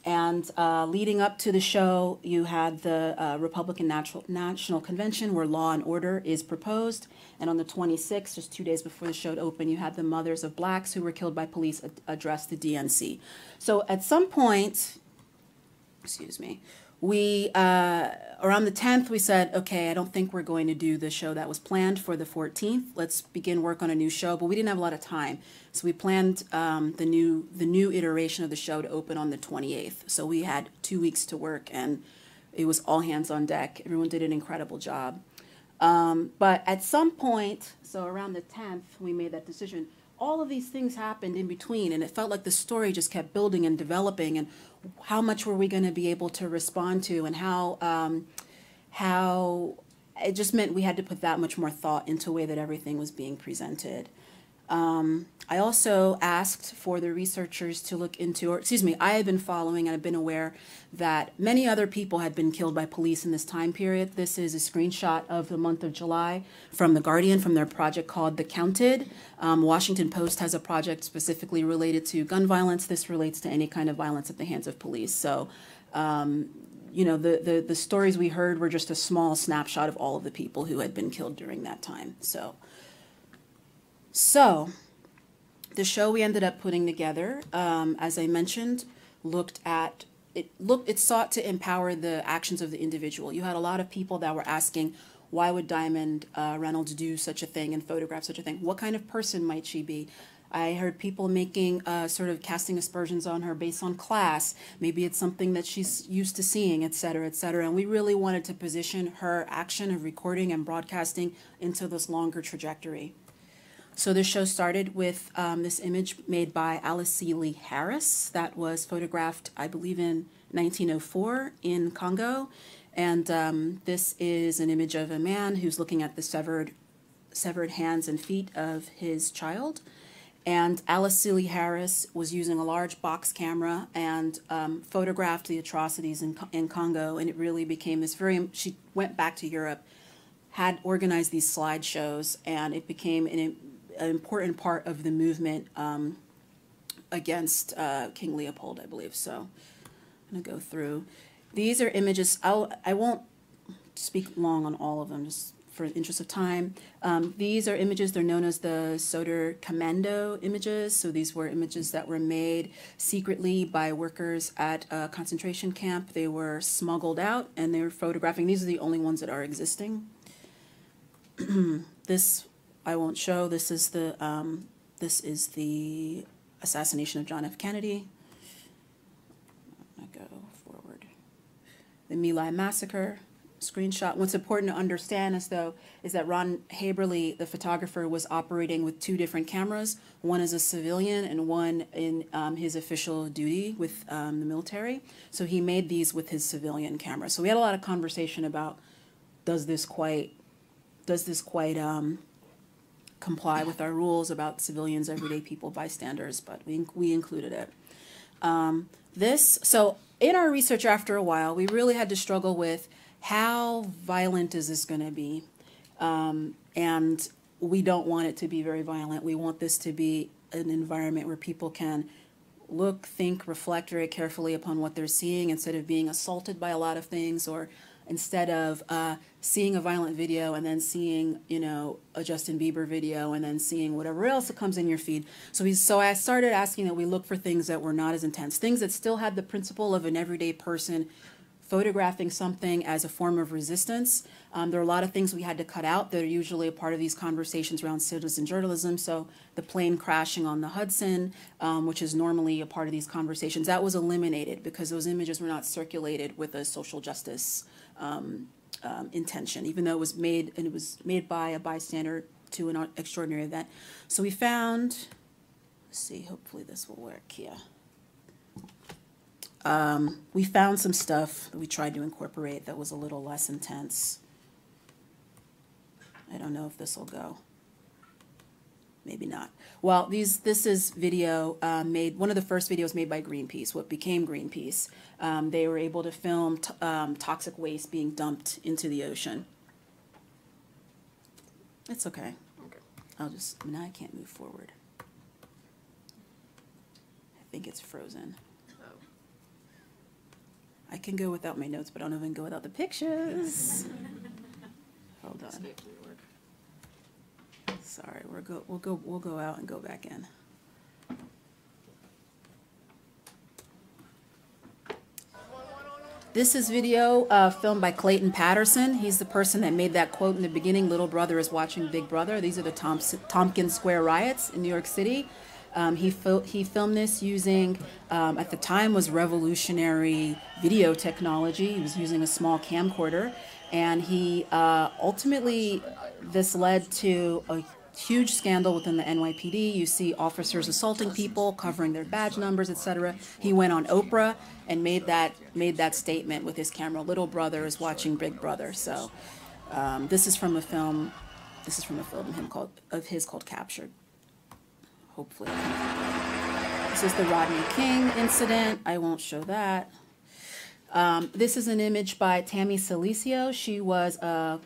And leading up to the show, you had the Republican National Convention where law and order is proposed. And on the 26th, just 2 days before the show to open, you had the mothers of blacks who were killed by police address the DNC. So at some point, we, around the 10th, we said, okay, I don't think we're going to do the show that was planned for the 14th. Let's begin work on a new show, but we didn't have a lot of time. So we planned the new iteration of the show to open on the 28th. So we had 2 weeks to work, and it was all hands on deck. Everyone did an incredible job. But at some point, so around the 10th, we made that decision. All of these things happened in between, and it felt like the story just kept building and developing, and how much were we going to be able to respond to, and how it just meant we had to put that much more thought into the way that everything was being presented. I also asked for the researchers to look into, I had been following and I've been aware that many other people had been killed by police in this time period. This is a screenshot of the month of July from The Guardian, from their project called The Counted. Washington Post has a project specifically related to gun violence. This relates to any kind of violence at the hands of police. So, the stories we heard were just a small snapshot of all of the people who had been killed during that time. So the show we ended up putting together, as I mentioned, it sought to empower the actions of the individual. You had a lot of people that were asking, Why would Diamond Reynolds do such a thing and photograph such a thing? What kind of person might she be? I heard people making sort of casting aspersions on her based on class. Maybe it's something that she's used to seeing, et cetera, et cetera. And we really wanted to position her action of recording and broadcasting into this longer trajectory. So this show started with this image made by Alice Seeley Harris that was photographed, I believe, in 1904 in Congo. And this is an image of a man who's looking at the severed hands and feet of his child. And Alice Seeley Harris was using a large box camera and photographed the atrocities in Congo, and it really became this she went back to Europe, had organized these slideshows, and it became an important part of the movement against King Leopold, I believe. So I'm going to go through. These are images. I won't speak long on all of them, just for the interest of time. These are images, they're known as the Soder Commando images. So these were images that were made secretly by workers at a concentration camp. They were smuggled out and they were photographing. These are the only ones that are existing. This I won't show. This is the assassination of John F. Kennedy. I'm gonna go forward. The My Lai massacre. Screenshot. What's important to understand is that Ron Haberly, the photographer, was operating with two different cameras. One as a civilian and one in his official duty with the military. So he made these with his civilian camera. So we had a lot of conversation about does this quite comply with our rules about civilians, everyday people, bystanders, but we included it. So in our research after a while, we really had to struggle with how violent is this going to be? And we don't want it to be very violent. We want this to be an environment where people can look, think, reflect very carefully upon what they're seeing instead of being assaulted by a lot of things, or instead of seeing a violent video and then seeing, a Justin Bieber video and then seeing whatever else that comes in your feed. So I started asking that we look for things that were not as intense, things that still had the principle of an everyday person photographing something as a form of resistance. There are a lot of things we had to cut out that are usually a part of these conversations around citizen journalism. So the plane crashing on the Hudson, which is normally a part of these conversations, that was eliminated because those images were not circulated with a social justice intention, even though it was made by a bystander to an extraordinary event. So we found, let's see, hopefully this will work here. We found some stuff that we tried to incorporate that was a little less intense. I don't know if this will go. Maybe not. Well, this is video one of the first videos made by Greenpeace, what became Greenpeace. They were able to film toxic waste being dumped into the ocean. It's okay. Now I can't move forward. I think it's frozen. I can go without my notes, but I don't even go without the pictures. Hold on. Sorry, we'll go out and go back in. This is video filmed by Clayton Patterson. He's the person that made that quote in the beginning, "Little brother is watching Big Brother." These are the Tompkins Square riots in New York City. He filmed this using, at the time, was revolutionary video technology. He was using a small camcorder, and he ultimately, this led to a huge scandal within the NYPD. You see officers assaulting people, covering their badge numbers, etc. He went on Oprah and made that statement with his camera. "Little brother is watching Big Brother." So this is from a film. This is from a film of his called Captured. Hopefully. This is the Rodney King incident. I won't show that. This is an image by Tammy Salicio. She was a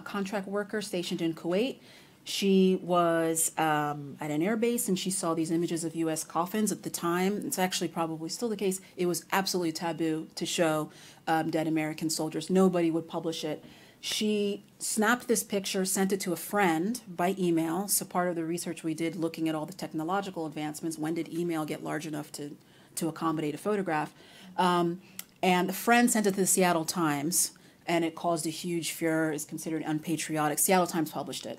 contract worker stationed in Kuwait. She was at an air base and she saw these images of U.S. coffins at the time. It's actually probably still the case. It was absolutely taboo to show dead American soldiers. Nobody would publish it. She snapped this picture, sent it to a friend by email. So part of the research we did looking at all the technological advancements, when did email get large enough to accommodate a photograph? And the friend sent it to the Seattle Times. and it caused a huge furor, is considered unpatriotic. Seattle Times published it.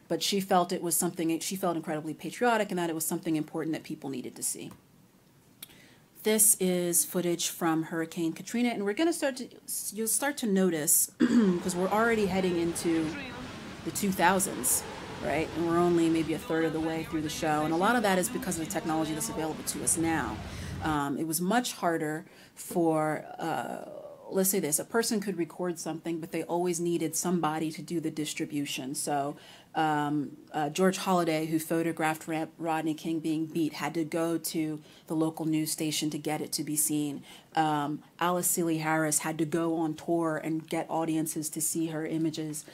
But she felt it was something, she felt incredibly patriotic and that it was something important that people needed to see. This is footage from Hurricane Katrina, and we're going to you'll start to notice, because we're already heading into the 2000s, right? And we're only maybe a third of the way through the show, and a lot of that is because of the technology that's available to us now. It was much harder for, let's say this, a person could record something, but they always needed somebody to do the distribution. So George Holliday, who photographed Rodney King being beat, had to go to the local news station to get it to be seen. Alice Seeley Harris had to go on tour and get audiences to see her images.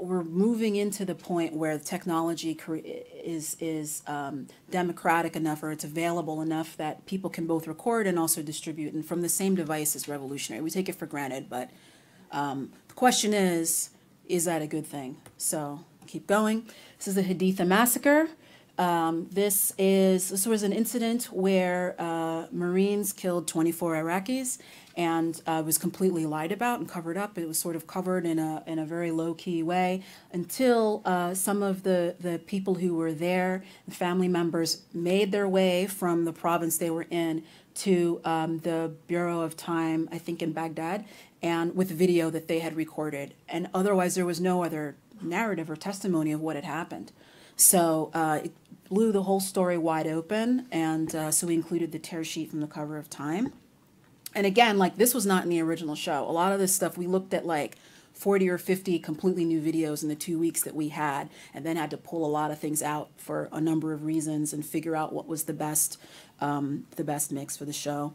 We're moving into the point where technology is democratic enough, or it's available enough that people can both record and also distribute, and from the same device is revolutionary. We take it for granted, but the question is that a good thing? So keep going. This is the Haditha massacre. This was an incident where Marines killed 24 Iraqis, and was completely lied about and covered up. It was sort of covered in a very low-key way until some of the people who were there, the family members, made their way from the province they were in to the Bureau of Time, I think in Baghdad, and with video that they had recorded. And otherwise there was no other narrative or testimony of what had happened. So it blew the whole story wide open, and so we included the tear sheet from the cover of Time. And again, like, this was not in the original show. A lot of this stuff, we looked at like 40 or 50 completely new videos in the 2 weeks that we had, and then had to pull a lot of things out for a number of reasons and figure out what was the best mix for the show.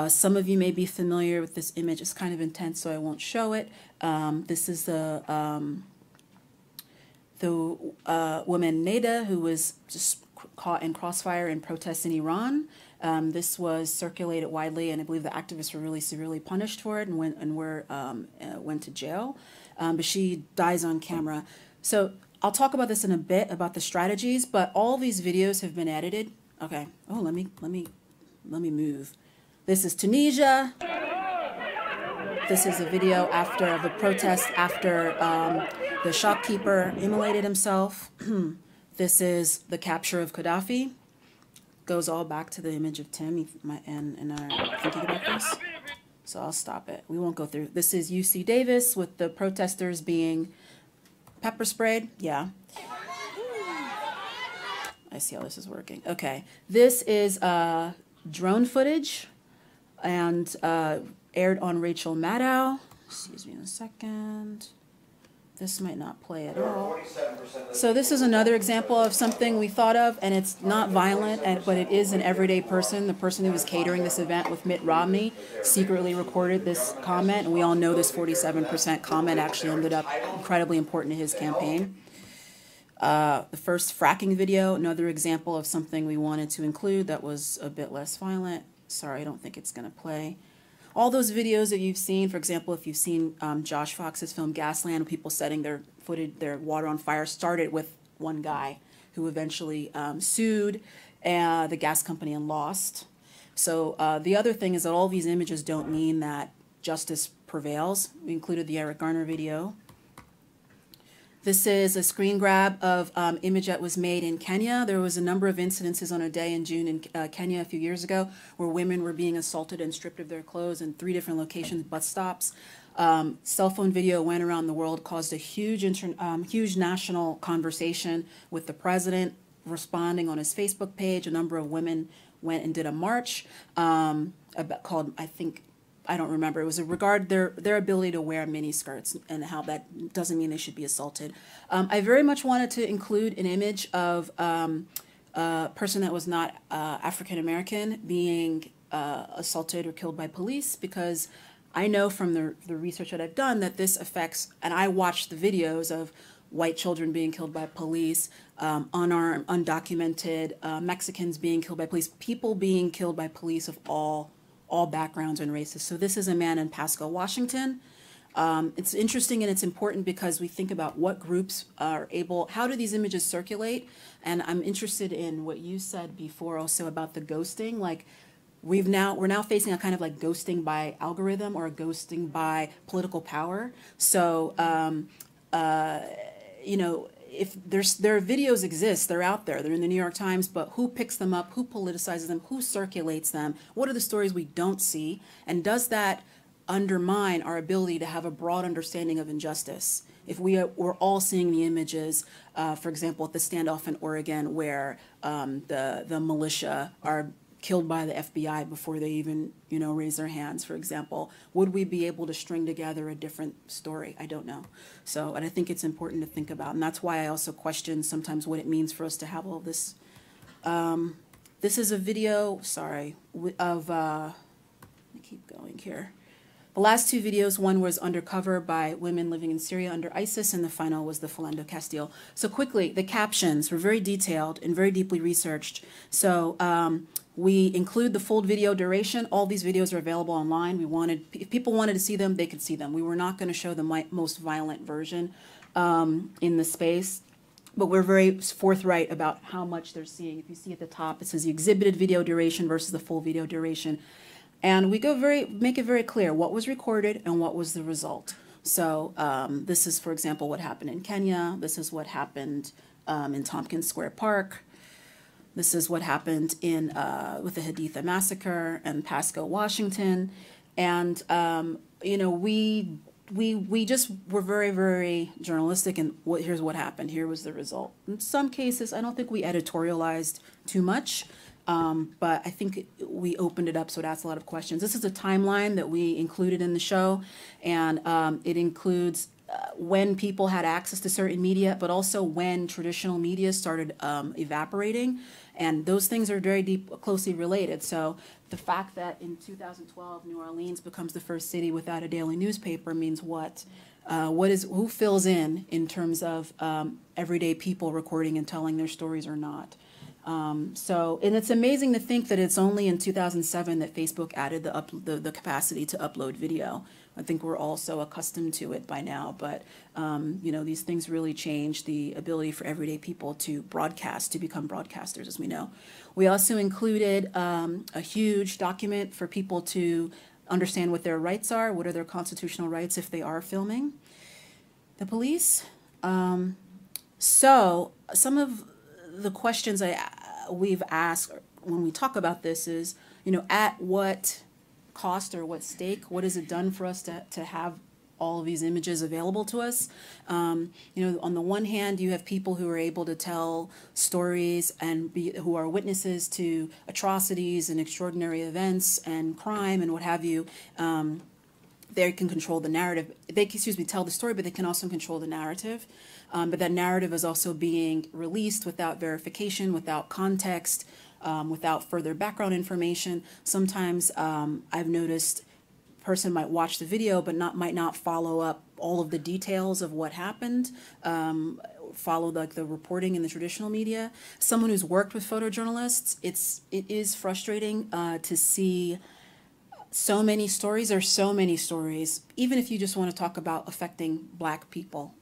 Some of you may be familiar with this image. It's kind of intense, so I won't show it. This is the woman Neda, who was just caught in crossfire in protests in Iran. This was circulated widely, and I believe the activists were really severely punished for it and went to jail. But she dies on camera. So I'll talk about this in a bit, about the strategies, but all these videos have been edited. Okay. Oh, let me move. This is Tunisia. This is a video of a protest after the shopkeeper immolated himself. This is the capture of Gaddafi. Goes all back to the image of Tim and are thinking about this. So I'll stop it. We won't go through. This is UC Davis with the protesters being pepper sprayed. Yeah. I see how this is working. Okay. This is drone footage and aired on Rachel Maddow. Excuse me a second. This might not play at all. So this is another example of something we thought of, and it's not violent, but it is an everyday person. The person who was catering this event with Mitt Romney secretly recorded this comment, and we all know this 47% comment actually ended up incredibly important to his campaign. The first fracking video, another example of something we wanted to include that was a bit less violent. Sorry, I don't think it's going to play. All those videos that you've seen, for example, if you've seen Josh Fox's film Gasland, people setting their water on fire, started with one guy who eventually sued the gas company and lost. So the other thing is that all these images don't mean that justice prevails. We included the Eric Garner video. This is a screen grab of image that was made in Kenya. There was a number of incidences on a day in June in Kenya a few years ago where women were being assaulted and stripped of their clothes in 3 different locations, bus stops. Cell phone video went around the world, caused a huge national conversation with the president responding on his Facebook page. A number of women went and did a march called, I don't remember. It was regard their ability to wear mini skirts and how that doesn't mean they should be assaulted. I very much wanted to include an image of a person that was not African American being assaulted or killed by police, because I know from the research that I've done that this affects, and I watched the videos of white children being killed by police, unarmed, undocumented, Mexicans being killed by police, people being killed by police of all backgrounds and races. So this is a man in Pasco, Washington. It's interesting and it's important because we think about what groups are able, how do these images circulate? And I'm interested in what you said before also about the ghosting. Like, we're now facing a kind of like ghosting by algorithm or a ghosting by political power. So, you know, if their videos exist, they're out there, they're in the New York Times, but who picks them up, who politicizes them, who circulates them, what are the stories we don't see, and does that undermine our ability to have a broad understanding of injustice? If we're all seeing the images, for example, at the standoff in Oregon where the militia are killed by the FBI before they even, you know, raise their hands, for example, would we be able to string together a different story? I don't know. So, and I think it's important to think about, and that's why I also question sometimes what it means for us to have all this. This is a video, sorry, of, let me keep going here. The last two videos, one was undercover by women living in Syria under ISIS, and the final was the Philando Castile. So quickly, the captions were very detailed and very deeply researched. So we include the full video duration. All these videos are available online. If people wanted to see them, they could see them. We were not going to show the most violent version in the space, but we're very forthright about how much they're seeing. If you see at the top, it says the exhibited video duration versus the full video duration. And we make it very clear what was recorded and what was the result. So this is, for example, what happened in Kenya. This is what happened in Tompkins Square Park. This is what happened with the Haditha massacre and Pasco, Washington. And, you know, we just were very, very journalistic, and here's what happened. Here was the result. In some cases, I don't think we editorialized too much. But I think we opened it up, so it asks a lot of questions. This is a timeline that we included in the show, and it includes when people had access to certain media, but also when traditional media started evaporating, and those things are very closely related. So the fact that in 2012 New Orleans becomes the first city without a daily newspaper means what? Who fills in terms of everyday people recording and telling their stories or not? And it's amazing to think that it's only in 2007 that Facebook added the capacity to upload video. I think we're all so accustomed to it by now, but you know, these things really change the ability for everyday people to broadcast, to become broadcasters, as we know. We also included a huge document for people to understand what their rights are, what are their constitutional rights if they are filming the police. So some of the questions we've asked when we talk about this is, you know, at what cost or what stake, what has it done for us to have all of these images available to us? You know, on the one hand, you have people who are able to tell stories and who are witnesses to atrocities and extraordinary events and crime and what have you. They can control the narrative. They can, tell the story, but they can also control the narrative. But that narrative is also being released without verification, without context, without further background information. Sometimes I've noticed a person might watch the video but might not follow up all of the details of what happened, follow the reporting in the traditional media. Someone who's worked with photojournalists, it is frustrating to see so many stories. There's so many stories, even if you just want to talk about affecting Black people.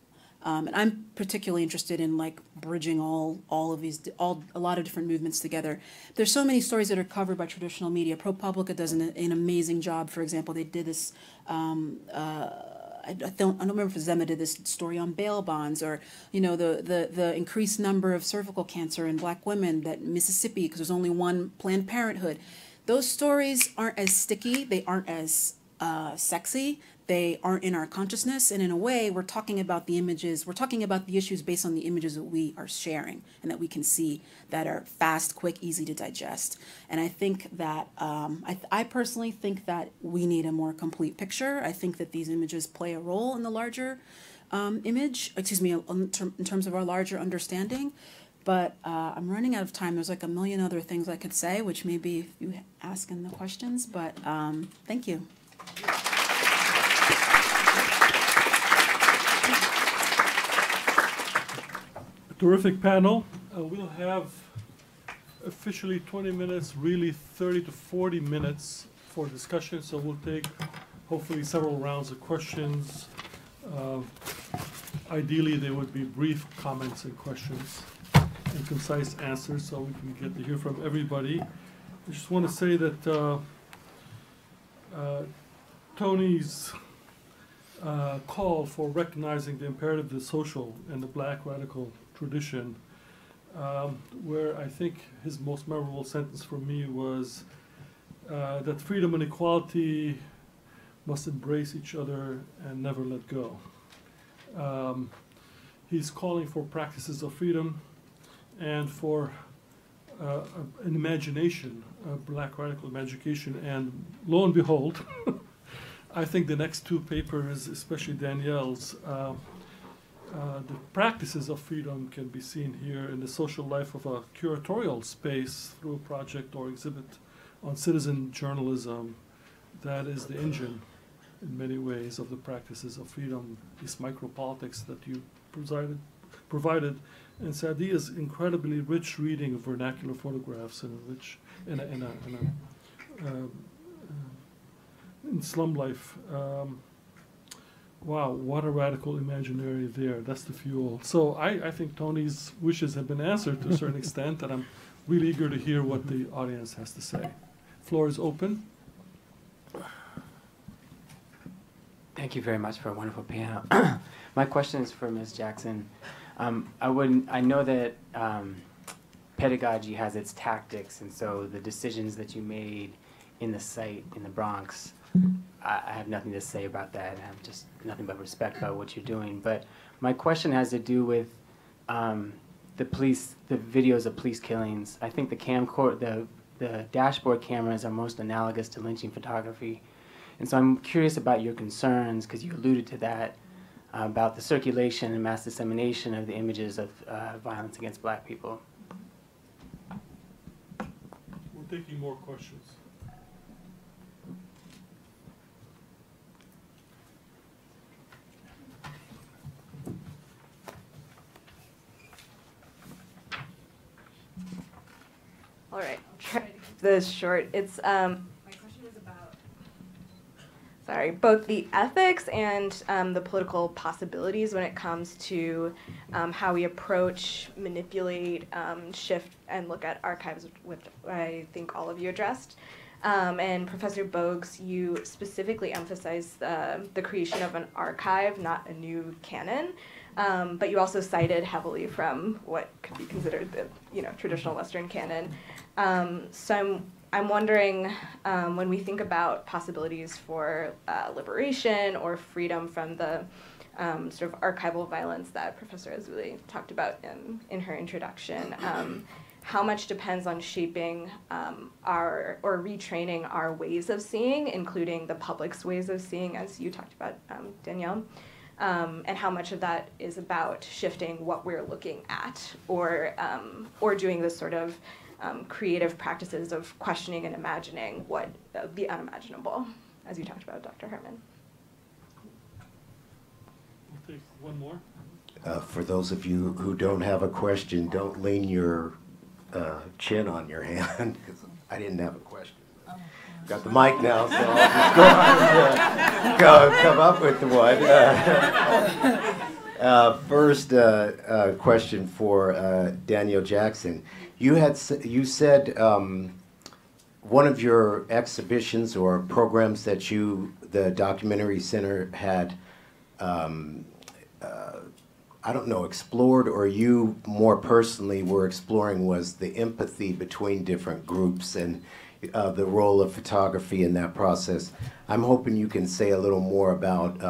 And I'm particularly interested in like bridging all of these, a lot of different movements together. There's so many stories that are covered by traditional media. ProPublica does an amazing job. For example, they did this, I don't remember if Zema did this story on bail bonds, or, you know, the increased number of cervical cancer in Black women that Mississippi, because there's only one Planned Parenthood. Those stories aren't as sticky, they aren't as sexy, they aren't in our consciousness, and in a way, we're talking about the images, we're talking about the issues based on the images that we are sharing and that we can see that are fast, quick, easy to digest. And I think that, I personally think that we need a more complete picture. I think that these images play a role in the larger image, in terms of our larger understanding. But I'm running out of time. There's like a million other things I could say, which maybe if you ask in the questions, but thank you. Terrific panel. We'll have officially 20 minutes, really 30 to 40 minutes for discussion. So we'll take hopefully several rounds of questions. Ideally, they would be brief comments and questions and concise answers so we can get to hear from everybody. I just want to say that Tony's call for recognizing the imperative of the social in the black radical tradition, where I think his most memorable sentence for me was that freedom and equality must embrace each other and never let go. He's calling for practices of freedom and for an imagination, a black radical imagination, and lo and behold, I think the next two papers, especially Danielle's, the practices of freedom can be seen here in the social life of a curatorial space through a project or exhibit on citizen journalism that is the engine in many ways of the practices of freedom, this micropolitics that you provided. And Saadia's incredibly rich reading of vernacular photographs and rich in slum life. Wow, what a radical imaginary there. That's the fuel. So I think Tony's wishes have been answered to a certain extent, and I'm really eager to hear what the audience has to say. Floor is open. Thank you very much for a wonderful panel. My question is for Ms. Jackson. I know that pedagogy has its tactics, and so the decisions that you made in the site in the Bronx, I have nothing to say about that. I have just nothing but respect about what you're doing. But my question has to do with the videos of police killings. I think the dashboard cameras are most analogous to lynching photography. And so I'm curious about your concerns, because you alluded to that, about the circulation and mass dissemination of the images of violence against black people. We're taking more questions. All right, I'll try to keep this short. It's my question is about both the ethics and the political possibilities when it comes to how we approach, manipulate, shift, and look at archives, which I think all of you addressed. And Professor Bogues, you specifically emphasized the creation of an archive, not a new canon. But you also cited heavily from what could be considered the traditional Western canon. So I'm wondering, when we think about possibilities for liberation or freedom from the sort of archival violence that Professor Azoulay talked about in her introduction, how much depends on shaping or retraining our ways of seeing, including the public's ways of seeing, as you talked about, Danielle? And how much of that is about shifting what we're looking at, or doing this sort of creative practices of questioning and imagining what the unimaginable, as you talked about, Dr. Herman. We'll take one more. For those of you who don't have a question, don't lean your chin on your hand, because I didn't have a question. Got the mic now, so I'll just come up with the one. First, question for Danielle Jackson. You said one of your exhibitions or programs that the Documentary Center had, I don't know, explored, or you more personally were exploring, was the empathy between different groups and the role of photography in that process. I'm hoping you can say a little more about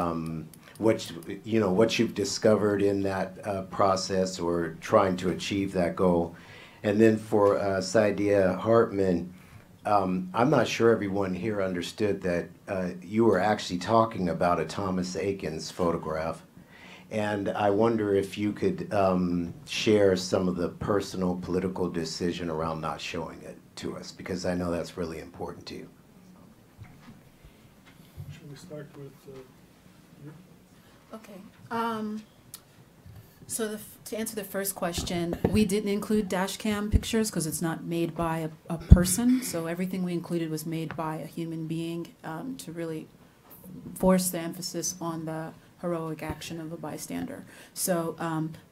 what you've discovered in that process, or trying to achieve that goal. And then for Saidia Hartman, I'm not sure everyone here understood that you were actually talking about a Thomas Eakins photograph. And I wonder if you could share some of the personal political decision around not showing it to us, because I know that's really important to you. Should we start with you? Okay. So to answer the first question, we didn't include dash cam pictures because it's not made by a person. So everything we included was made by a human being, to really force the emphasis on the heroic action of a bystander. So,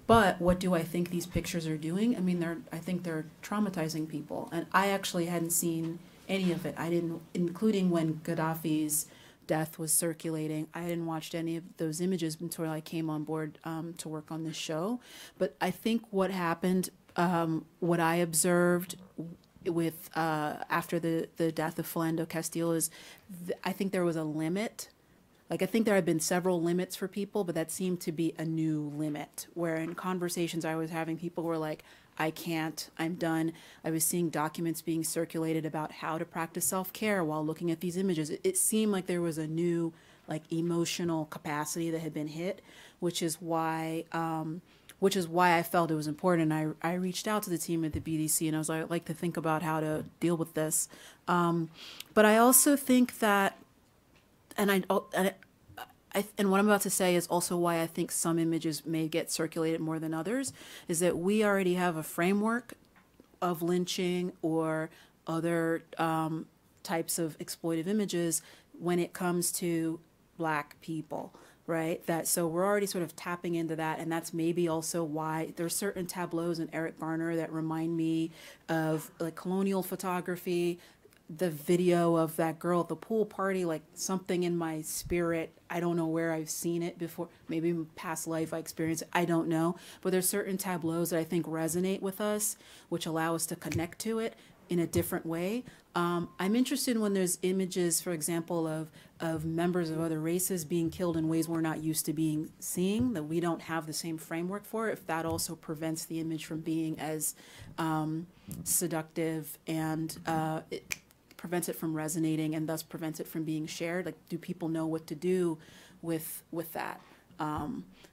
but what do I think these pictures are doing? I mean, I think they're traumatizing people, and I actually hadn't seen any of it. I didn't, including when Gaddafi's death was circulating. I hadn't watched any of those images until I came on board to work on this show. But I think what happened, what I observed with after the death of Philando Castile is, I think there was a limit. Like, I think there had been several limits for people, but that seemed to be a new limit, where in conversations I was having, people were like, I can't, I'm done. I was seeing documents being circulated about how to practice self-care while looking at these images. It seemed like there was a new, like, emotional capacity that had been hit, which is why I felt it was important. I reached out to the team at the BDC, and I was like, I'd like to think about how to deal with this. But I also think that, and what I'm about to say is also why I think some images may get circulated more than others, is that we already have a framework of lynching or other types of exploitive images when it comes to Black people, right? So we're already sort of tapping into that, and that's maybe also why there's certain tableaus in Eric Garner that remind me of, like, colonial photography. The video of that girl at the pool party, like, something in my spirit, I don't know where I've seen it before, maybe in past life I experienced it, I don't know, but there's certain tableaus that I think resonate with us, which allow us to connect to it in a different way. I'm interested when there's images, for example, of members of other races being killed in ways we're not used to seeing, that we don't have the same framework for, if that also prevents the image from being as seductive, and it prevents it from resonating, and thus prevents it from being shared. Like, do people know what to do with that?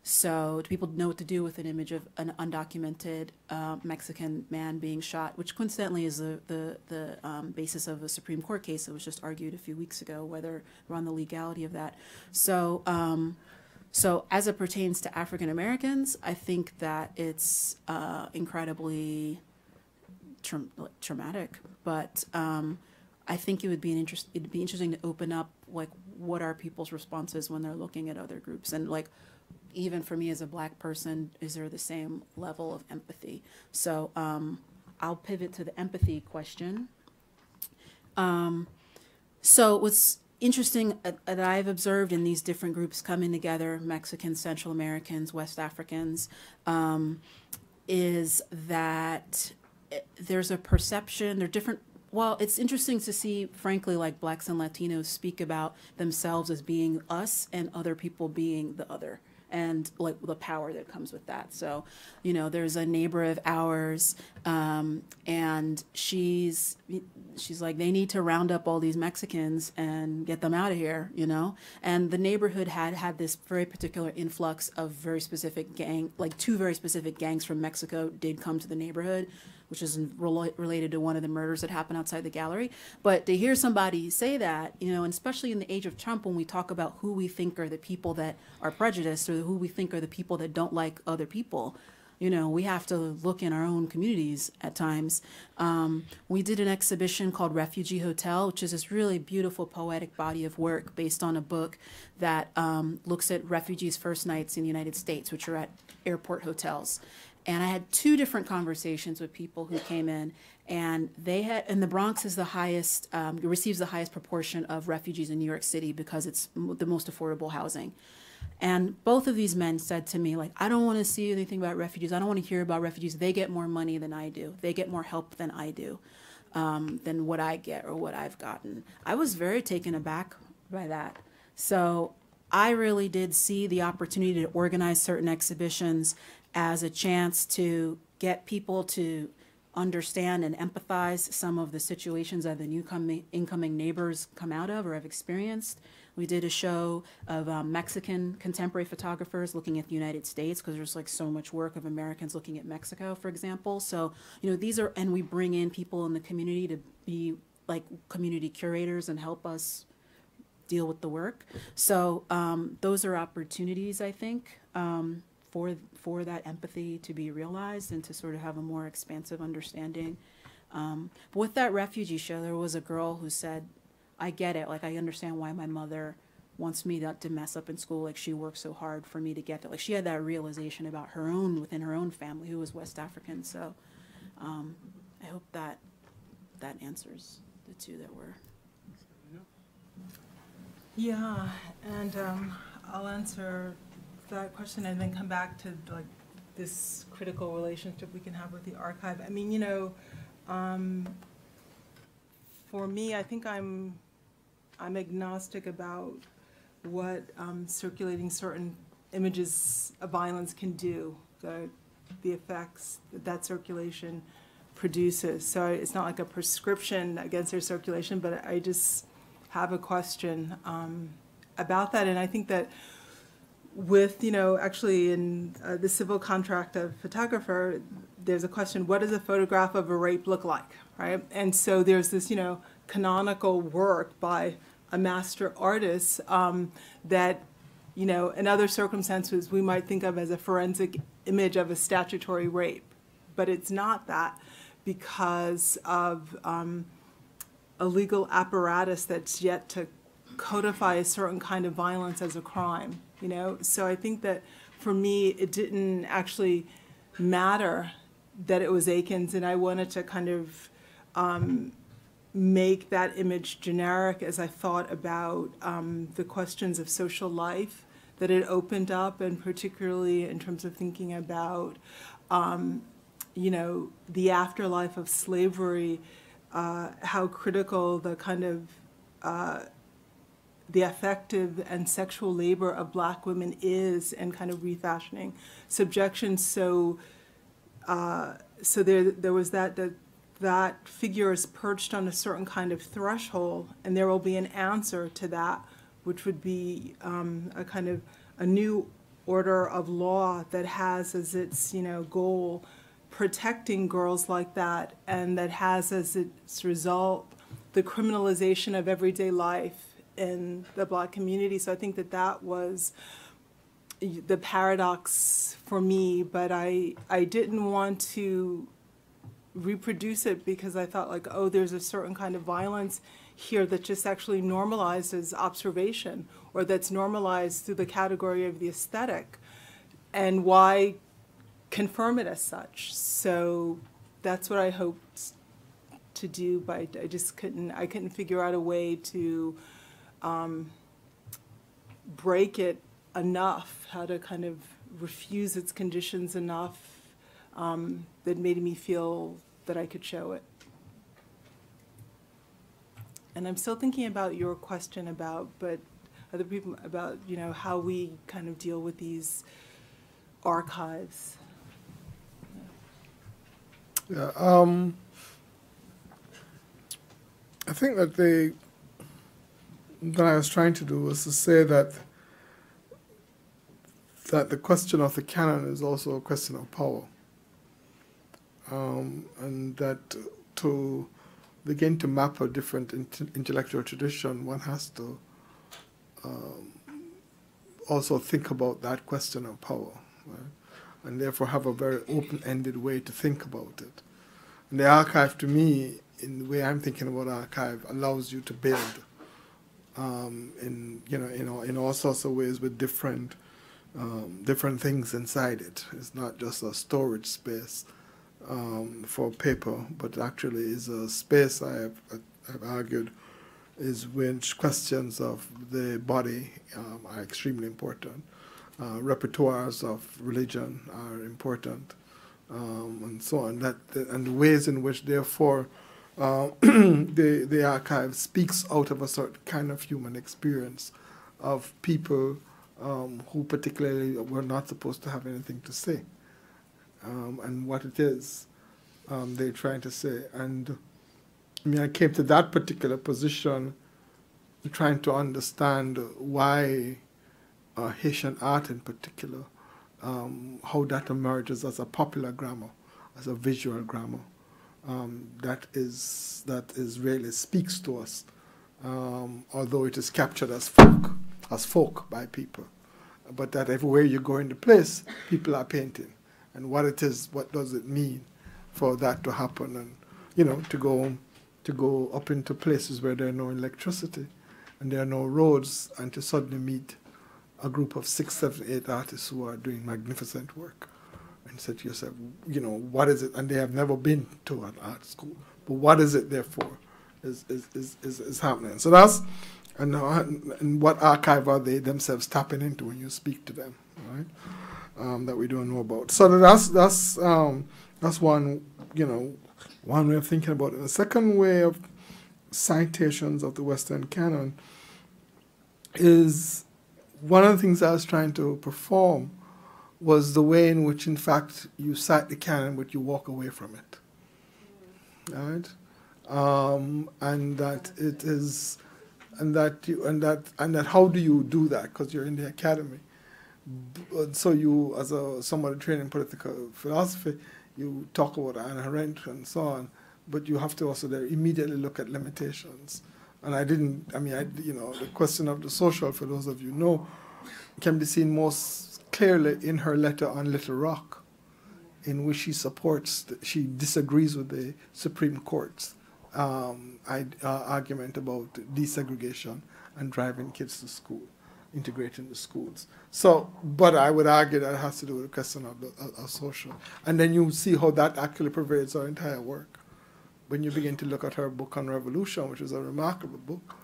So do people know what to do with an image of an undocumented Mexican man being shot, which coincidentally is the basis of a Supreme Court case that was just argued a few weeks ago, whether we're on the legality of that. So, so as it pertains to African Americans, I think that it's incredibly traumatic, but I think it'd be interesting to open up, like, what are people's responses when they're looking at other groups, and, like, even for me as a Black person, is there the same level of empathy? So I'll pivot to the empathy question. So what's interesting that I've observed in these different groups coming together, Mexicans, Central Americans, West Africans, is that there's a perception, they're different. Well, it's interesting to see, frankly, like, Blacks and Latinos speak about themselves as being us and other people being the other, and, like, the power that comes with that. So, you know, there's a neighbor of ours, and she's like, they need to round up all these Mexicans and get them out of here, you know? And the neighborhood had this very particular influx of very specific two very specific gangs from Mexico did come to the neighborhood, which is related to one of the murders that happened outside the gallery. But to hear somebody say that, you know, and especially in the age of Trump, when we talk about who we think are the people that are prejudiced, or who we think are the people that don't like other people, you know, we have to look in our own communities at times. We did an exhibition called Refugee Hotel, which is this really beautiful poetic body of work based on a book that looks at refugees' first nights in the United States, which are at airport hotels. And I had two different conversations with people who came in, and and the Bronx is the highest, receives the highest proportion of refugees in New York City because it's the most affordable housing. And both of these men said to me, like, I don't want to see anything about refugees. I don't want to hear about refugees. They get more money than I do. They get more help than I do, than what I get or what I've gotten. I was very taken aback by that. So I really did see the opportunity to organize certain exhibitions as a chance to get people to understand and empathize some of the situations that the incoming neighbors come out of or have experienced. We did a show of Mexican contemporary photographers looking at the United States, because there's, like, so much work of Americans looking at Mexico, for example. So, you know, and we bring in people in the community to be, like, community curators and help us deal with the work. So those are opportunities, I think, for that empathy to be realized and to sort of have a more expansive understanding. But with that refugee show, there was a girl who said, I get it. Like, I understand why my mother wants me to mess up in school. Like, she worked so hard for me to get to, like, she had that realization about her own, within her own family, who was West African. So I hope that answers the two that were. Yeah, and I'll answer that question and then come back to like this critical relationship we can have with the archive. I mean, you know, for me, I think I'm agnostic about what circulating certain images of violence can do, the effects that circulation produces. So it's not like a prescription against their circulation, but I just have a question about that. And I think that with, you know, actually in the civil contract of photographer, there's a question, what does a photograph of a rape look like, right? And so there's this, you know, canonical work by a master artist that, you know, in other circumstances we might think of as a forensic image of a statutory rape. But it's not that, because of a legal apparatus that's yet to codify a certain kind of violence as a crime, you know? So I think that for me, it didn't actually matter that it was Akins, and I wanted to kind of make that image generic as I thought about the questions of social life that it opened up, and particularly in terms of thinking about, you know, the afterlife of slavery, how critical the kind of the affective and sexual labor of Black women is in kind of refashioning subjection. So, so there was that figure is perched on a certain kind of threshold, and there will be an answer to that, which would be a kind of a new order of law that has as its, you know, goal protecting girls like that, and that has as its result the criminalization of everyday life in the Black community. So I think that that was the paradox for me, but I didn't want to reproduce it because I thought like, oh, there's a certain kind of violence here that just actually normalizes observation, or that's normalized through the category of the aesthetic, and why confirm it as such? So that's what I hoped to do, but I just couldn't figure out a way to break it enough, how to kind of refuse its conditions enough that made me feel that I could show it. And I'm still thinking about your question about, but other people, about, you know, how we kind of deal with these archives. Yeah, I think that what I was trying to do was to say that the question of the canon is also a question of power, and that to begin to map a different intellectual tradition, one has to also think about that question of power, right? And therefore have a very open-ended way to think about it. And the archive, to me, in the way I'm thinking about archive, allows you to build in all sorts of ways with different things inside it. It's not just a storage space for paper, but actually is a space I've argued is which questions of the body are extremely important. Repertoires of religion are important, and so on. And the ways in which, therefore, the archive speaks out of a certain kind of human experience of people who particularly were not supposed to have anything to say, and what it is they're trying to say. And I mean, I came to that particular position trying to understand why Haitian art in particular, how that emerges as a popular grammar, as a visual grammar, that is really speaks to us, although it is captured as folk by people, but that everywhere you go in the place, people are painting, and what it is, what does it mean for that to happen, and to go up into places where there's no electricity, and there are no roads, and to suddenly meet a group of 6, 7, 8 artists who are doing magnificent work, and say to yourself, you know, what is it? And they have never been to an art school, but what is it therefore is happening? So that's, and what archive are they themselves tapping into when you speak to them, right? That we don't know about. So that's one, you know, one way of thinking about it. The second way of citations of the Western canon is, one of the things I was trying to perform was the way in which, in fact, you cite the canon, but you walk away from it, right? And that it is, and that how do you do that? Because you're in the academy. So you, as somebody trained in political philosophy, you talk about Hannah Arendt and so on, but you have to also there immediately look at limitations. And you know, the question of the social, for those of you who know, can be seen most clearly in her letter on Little Rock, in which she disagrees with the Supreme Court's argument about desegregation and driving kids to school, integrating the schools. So, but I would argue that it has to do with the question of social. And then you see how that actually pervades our entire work. When you begin to look at her book on revolution, which is a remarkable book,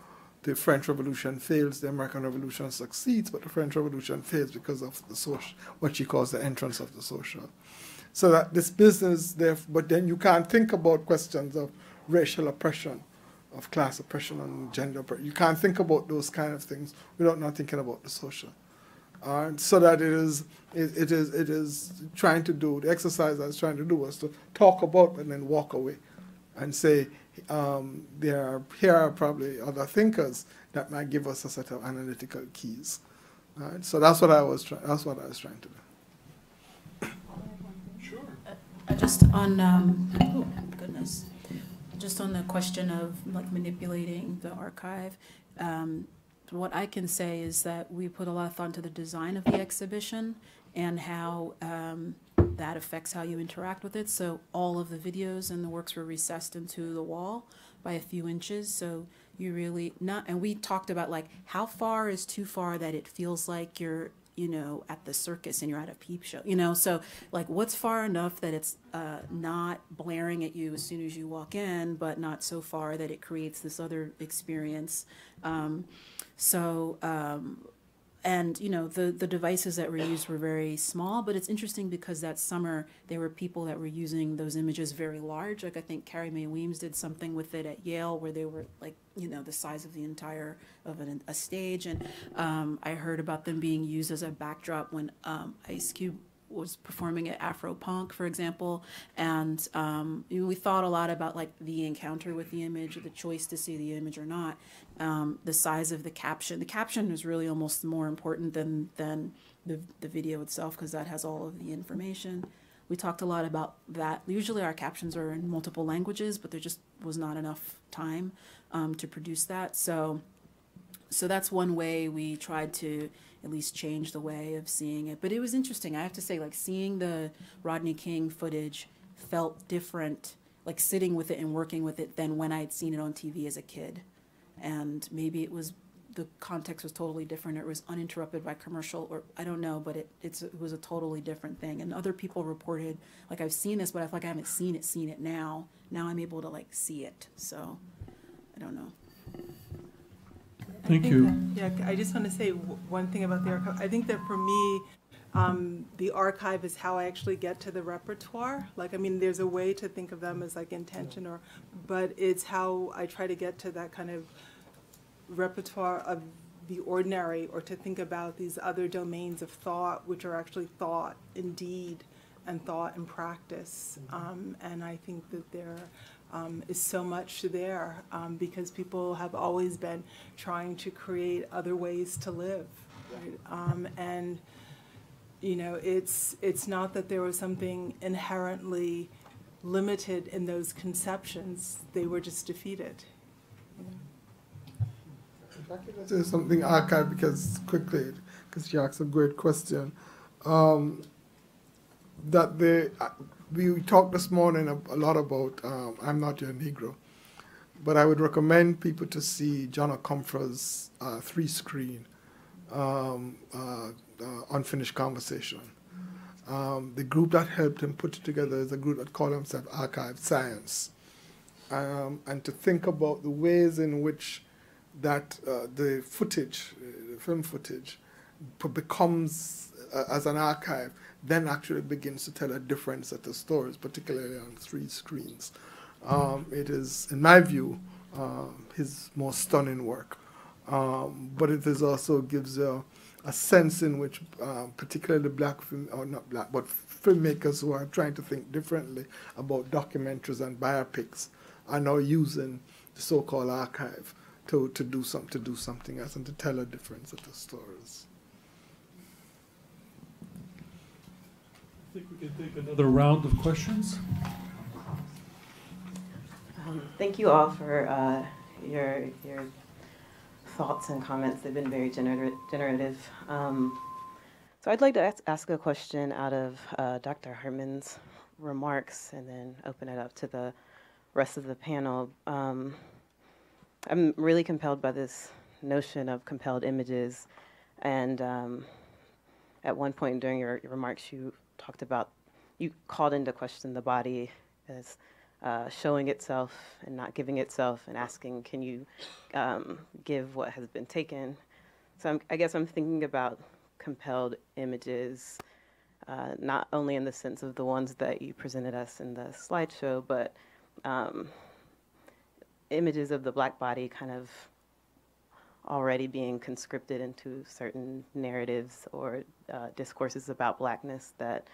the French Revolution fails, the American Revolution succeeds, but the French Revolution fails because of the social, what she calls the entrance of the social. So that this business there, but then you can't think about questions of racial oppression, of class oppression and gender oppression. You can't think about those kind of things without not thinking about the social. So that it is trying to do, the exercise I was trying to do was to talk about and then walk away and say, here are probably other thinkers that might give us a set of analytical keys. Right? So that's what I was trying to do. Sure. Just on, goodness, just on the question of like manipulating the archive, what I can say is that we put a lot of thought into the design of the exhibition and how that affects how you interact with it. So all of the videos and the works were recessed into the wall by a few inches. So you really not, and we talked about like how far is too far that it feels like you're, you know, at the circus and you're at a peep show, you know, so like what's far enough that it's not blaring at you as soon as you walk in, but not so far that it creates this other experience. And, you know, the devices that were used were very small, but it's interesting because that summer there were people that were using those images very large. Like I think Carrie Mae Weems did something with it at Yale where they were like, you know, the size of the entire of a stage. And I heard about them being used as a backdrop when Ice Cube was performing at Afropunk, for example, and we thought a lot about like the encounter with the image, or the choice to see the image or not, the size of the caption. The caption is really almost more important than the video itself because that has all of the information. We talked a lot about that. Usually our captions are in multiple languages, but there just was not enough time to produce that. So that's one way we tried to at least change the way of seeing it. But it was interesting. I have to say, like, seeing the Rodney King footage felt different, like sitting with it and working with it, than when I had seen it on TV as a kid. And maybe it was, the context was totally different, or it was uninterrupted by commercial, or I don't know, but it was a totally different thing. And other people reported, like, I've seen this, but I feel like I haven't seen it now. Now I'm able to, like, see it. So, I don't know. Thank you. Yeah, I just want to say one thing about the archive. I think that for me, the archive is how I actually get to the repertoire. Like, I mean, there's a way to think of them as like intention, but it's how I try to get to that kind of repertoire of the ordinary, or to think about these other domains of thought, which are actually thought in deed and thought in practice. And I think that there is so much there because people have always been trying to create other ways to live, right? And you know, it's not that there was something inherently limited in those conceptions; they were just defeated. If I could say something archive, because you asked a great question. We talked this morning a lot about I'm Not Your Negro, but I would recommend people to see John O'Comfra's 3-screen Unfinished Conversation. The group that helped him put it together is a group that called themselves Archive Science. And to think about the ways in which that the footage, the film footage, becomes, as an archive, then actually begins to tell a different set of stories, particularly on 3 screens. It is, in my view, his most stunning work. But it is also gives a sense in which particularly black film, or not black, but filmmakers who are trying to think differently about documentaries and biopics are now using the so-called archive to do something else and to tell a different set of stories. I think we can take another round of questions. Thank you all for your thoughts and comments. They've been very generative. So I'd like to ask a question out of Dr. Hartman's remarks and then open it up to the rest of the panel. I'm really compelled by this notion of compelled images. And at one point during your remarks, you talked about, you called into question the body as showing itself and not giving itself and asking, can you give what has been taken? So I guess I'm thinking about compelled images, not only in the sense of the ones that you presented us in the slideshow, but images of the black body kind of already being conscripted into certain narratives or discourses about blackness that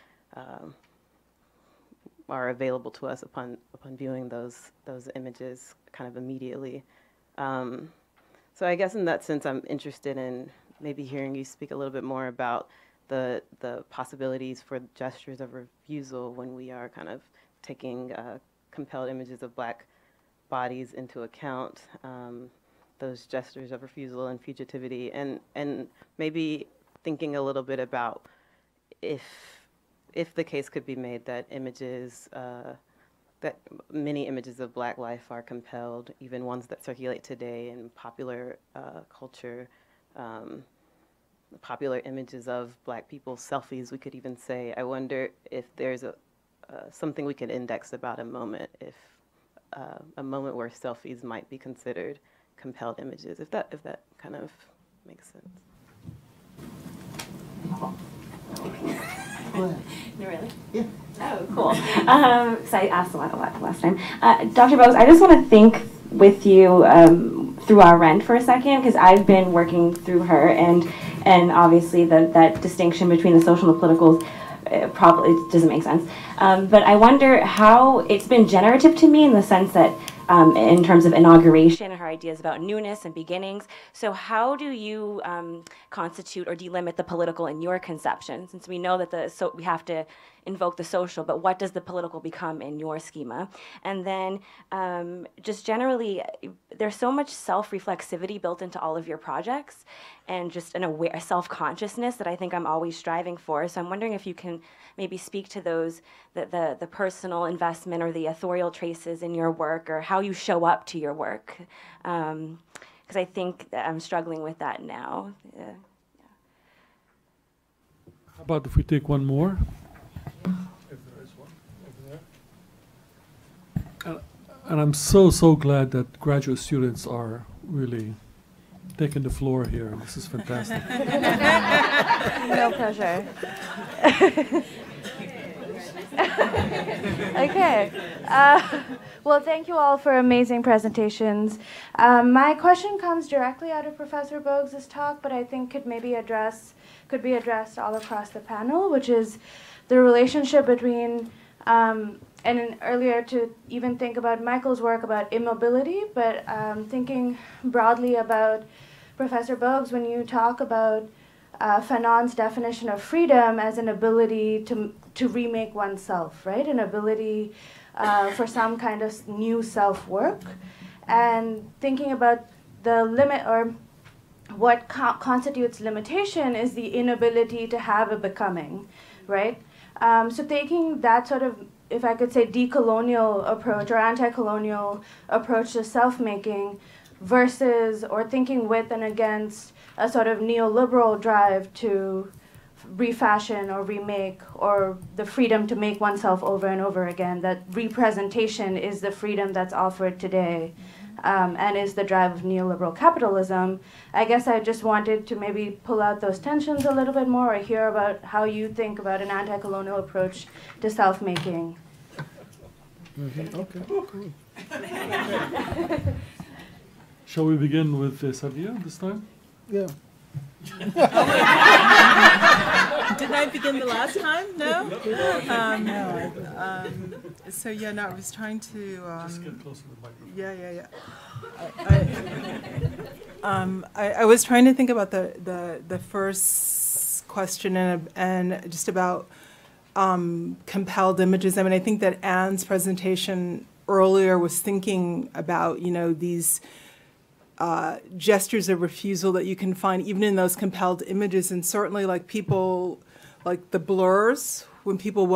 are available to us upon viewing those images kind of immediately. So I guess in that sense, I'm interested in maybe hearing you speak a little bit more about the possibilities for gestures of refusal when we are kind of taking compelled images of black bodies into account, those gestures of refusal and fugitivity, and maybe thinking a little bit about if the case could be made that images, that many images of black life are compelled, even ones that circulate today in popular culture, popular images of black people's selfies, we could even say. I wonder if there's something we could index about a moment, if a moment where selfies might be considered compelled images, if that kind of makes sense. No, really? Yeah. Oh, cool. So I asked a lot last time. Dr. Bogues, I just want to think with you through Arendt for a second, because I've been working through her, and obviously that distinction between the social and the political probably doesn't make sense. But I wonder how it's been generative to me in the sense that in terms of inauguration, her ideas about newness and beginnings. So how do you constitute or delimit the political in your conception? Since we know that we have to invoke the social, but what does the political become in your schema? And then just generally, there's so much self-reflexivity built into all of your projects and just a self-consciousness that I think I'm always striving for. So I'm wondering if you can maybe speak to those, the personal investment or the authorial traces in your work, or how you show up to your work. Because I think that I'm struggling with that now. Yeah. How about if we take one more? If there is one over there. And I'm so glad that graduate students are really taking the floor here. This is fantastic. No pressure. Okay. Well, thank you all for amazing presentations. My question comes directly out of Professor Bogues' talk, but I think could be addressed all across the panel, which is the relationship between, and earlier to even think about Michael's work about immobility, but thinking broadly about Professor Bogues, when you talk about Fanon's definition of freedom as an ability to remake oneself, right? An ability for some kind of new self-work, and thinking about the limit, or what constitutes limitation is the inability to have a becoming, right? So taking that sort of if I could say, decolonial approach or anti-colonial approach to self-making versus, or thinking with and against, a sort of neoliberal drive to refashion or remake, or the freedom to make oneself over and over again, that representation is the freedom that's offered today, and is the drive of neoliberal capitalism. I guess I just wanted to maybe pull out those tensions a little bit more, or hear about how you think about an anti-colonial approach to self-making. Okay, cool. Shall we begin with Sadia this time? Yeah. Didn't I begin the last time? No? So yeah, no, I was trying to... Just get closer to the microphone. Yeah. I was trying to think about the first question and just about compelled images. I mean, I think that Anne's presentation earlier was thinking about, these gestures of refusal that you can find even in those compelled images, and certainly like people, like the blurs, when people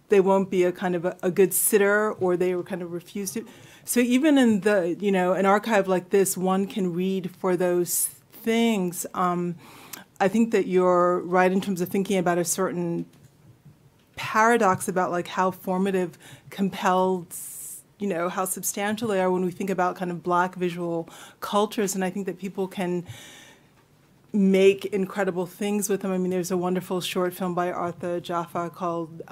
they won't be a kind of a good sitter, or they were kind of refused to. So even in the, an archive like this, one can read for those things. I think that you're right in terms of thinking about a certain paradox about like how formative compelled, how substantial they are when we think about kind of Black visual cultures. And I think that people can make incredible things with them. I mean, there's a wonderful short film by Arthur Jaffa called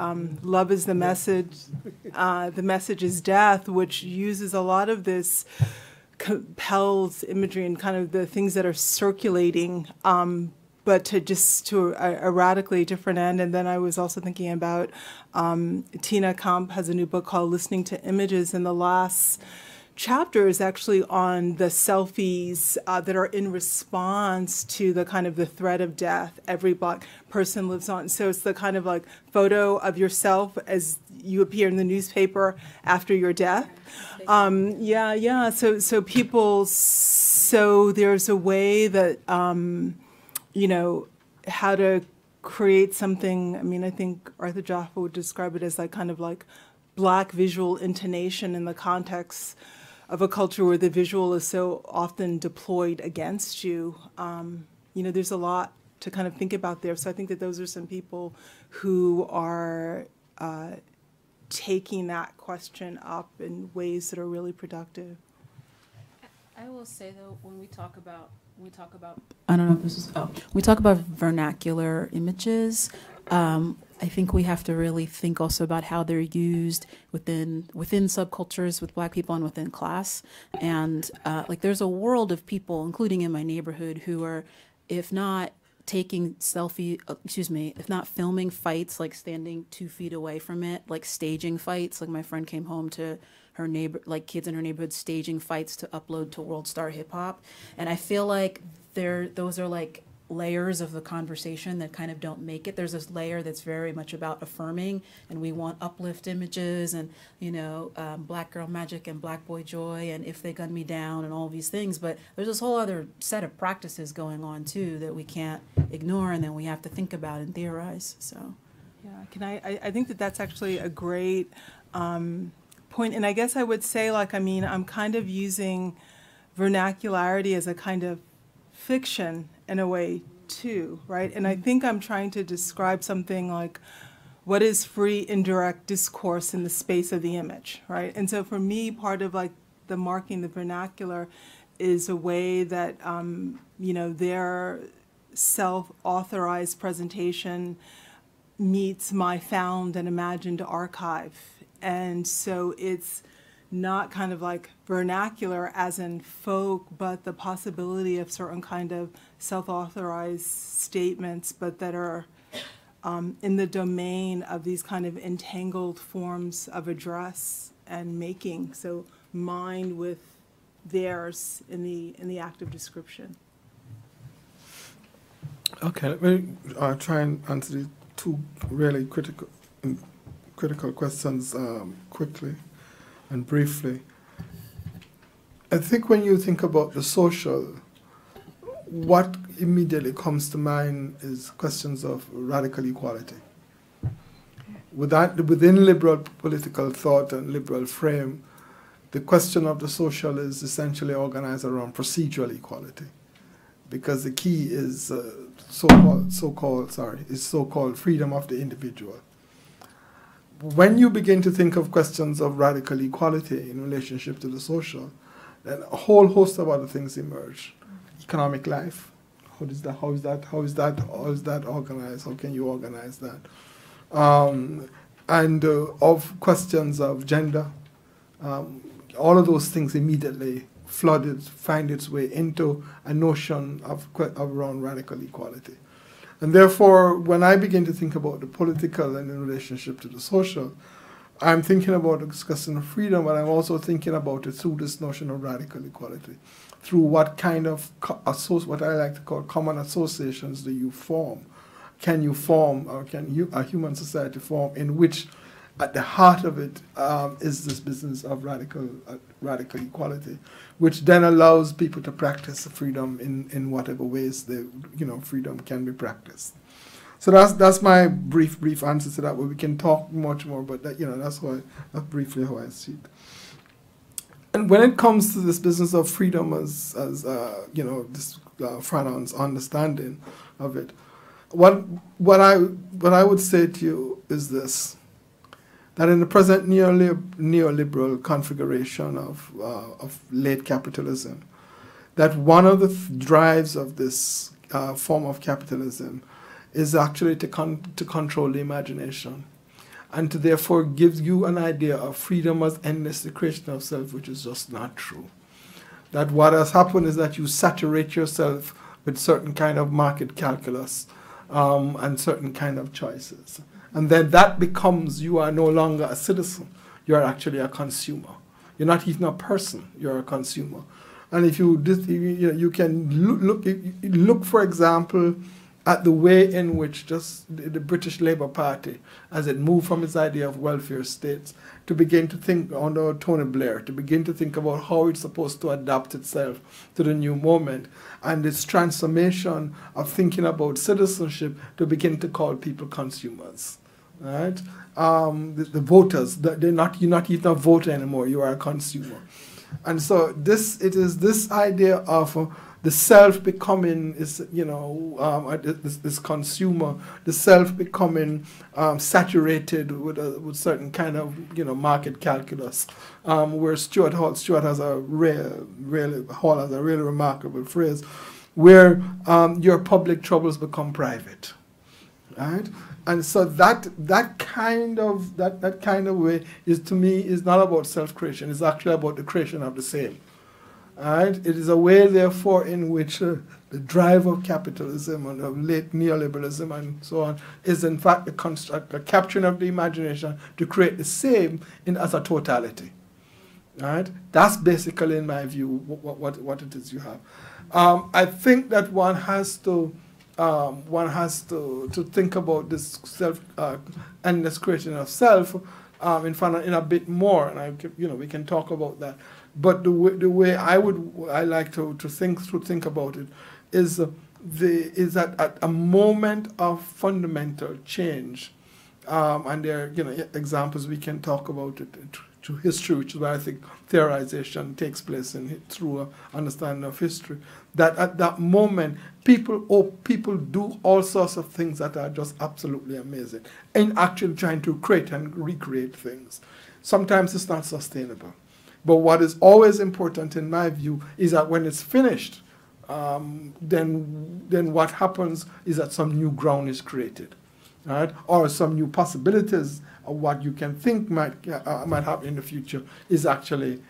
Love is the Message, The Message is Death, which uses a lot of this compelled imagery and kind of the things that are circulating, but to a radically different end. And then I was also thinking about Tina Kamp has a new book called Listening to Images, and the last chapter is actually on the selfies that are in response to the kind of the threat of death every Black person lives on. So it's the kind of like photo of yourself as you appear in the newspaper after your death. So people, so there's a way that, how to create something. I mean, I think Arthur Jaffa would describe it as like kind of like Black visual intonation in the context of a culture where the visual is so often deployed against you. There's a lot to kind of think about there. So I think that those are some people who are taking that question up in ways that are really productive. I will say though, when we talk about I don't know if this is, we talk about vernacular images. I think we have to really think also about how they're used within subcultures with Black people and within class. And like there's a world of people, including in my neighborhood, who are, if not if not filming fights, like standing 2 feet away from it, like staging fights. Like my friend came home to her neighbor, like kids in her neighborhood staging fights to upload to World Star Hip Hop. And I feel like those are like layers of the conversation that kind of don't make it. There's this layer that's very much about affirming, and we want uplift images and, Black Girl Magic and Black Boy Joy and If They Gun Me Down and all these things. But there's this whole other set of practices going on too that we can't ignore, and then we have to think about and theorize. So, yeah, I think that that's actually a great point. And I guess I would say, I'm kind of using vernacularity as a kind of fiction in a way too, right? And I think I'm trying to describe something like what is free indirect discourse in the space of the image, right? And so for me, part of like the marking the vernacular is a way that, their self-authorized presentation meets my found and imagined archive. And so it's not kind of like vernacular as in folk, but the possibility of certain kind of self-authorized statements, but that are in the domain of these kind of entangled forms of address and making. So mine with theirs in the act of description. Okay, let me try and answer these two really critical questions quickly and briefly. I think when you think about the social, what immediately comes to mind is questions of radical equality. within liberal political thought and liberal frame, the question of the social is essentially organized around procedural equality, because the key is so-called freedom of the individual. When you begin to think of questions of radical equality in relationship to the social, then a whole host of other things emerge. Economic life, how is that organized? How can you organize that? And of questions of gender, all of those things immediately find its way into a notion of around radical equality. And therefore, when I begin to think about the political and in relationship to the social, I'm thinking about discussing of freedom, but I'm also thinking about it through this notion of radical equality, through what kind of what I like to call common associations do you form? Can you form, or can a human society form in which at the heart of it is this business of radical equality, which then allows people to practice freedom in whatever ways freedom can be practiced. So that's my brief answer to that. But we can talk much more, but that's briefly how I see it. And when it comes to this business of freedom as this Fanon's understanding of it, what I would say to you is this: that in the present neoliberal configuration of late capitalism, that one of the drives of this form of capitalism is actually to control the imagination, and to therefore give you an idea of freedom as endless the creation of self, which is just not true. That what has happened is that you saturate yourself with certain kind of market calculus and certain kind of choices. And then that becomes, you are no longer a citizen, you are actually a consumer. You're not even a person, you're a consumer. And if you can look, for example, at the way in which just the British Labour Party, as it moved from its idea of welfare states, to begin to think under Tony Blair, to begin to think about how it's supposed to adapt itself to the new moment, and its transformation of thinking about citizenship to begin to call people consumers. Right? The voters, you're not even a voter anymore, you are a consumer. And so it is this idea of the self becoming this consumer, the self becoming saturated with certain kind of market calculus, where Stuart Hall has a really remarkable phrase, where your public troubles become private, right? And so that kind of way is, to me, is not about self-creation. It's actually about the creation of the same. Right? It is a way, therefore, in which the drive of capitalism and of late neoliberalism and so on is, in fact, the capturing of the imagination to create the same as a totality. Right? That's basically, in my view, what it is you have. I think that one has to think about this endless creation of self in a bit more, and we can talk about that. But the way I like to think about it is that at a moment of fundamental change, and there are examples we can talk about it through history, which is where I think theorization takes place through understanding of history. That at that moment, people do all sorts of things that are just absolutely amazing, in actually trying to create and recreate things. Sometimes it's not sustainable. But what is always important, in my view, is that when it's finished, then what happens is that some new ground is created, right? Or some new possibilities of what you can think might happen in the future is actually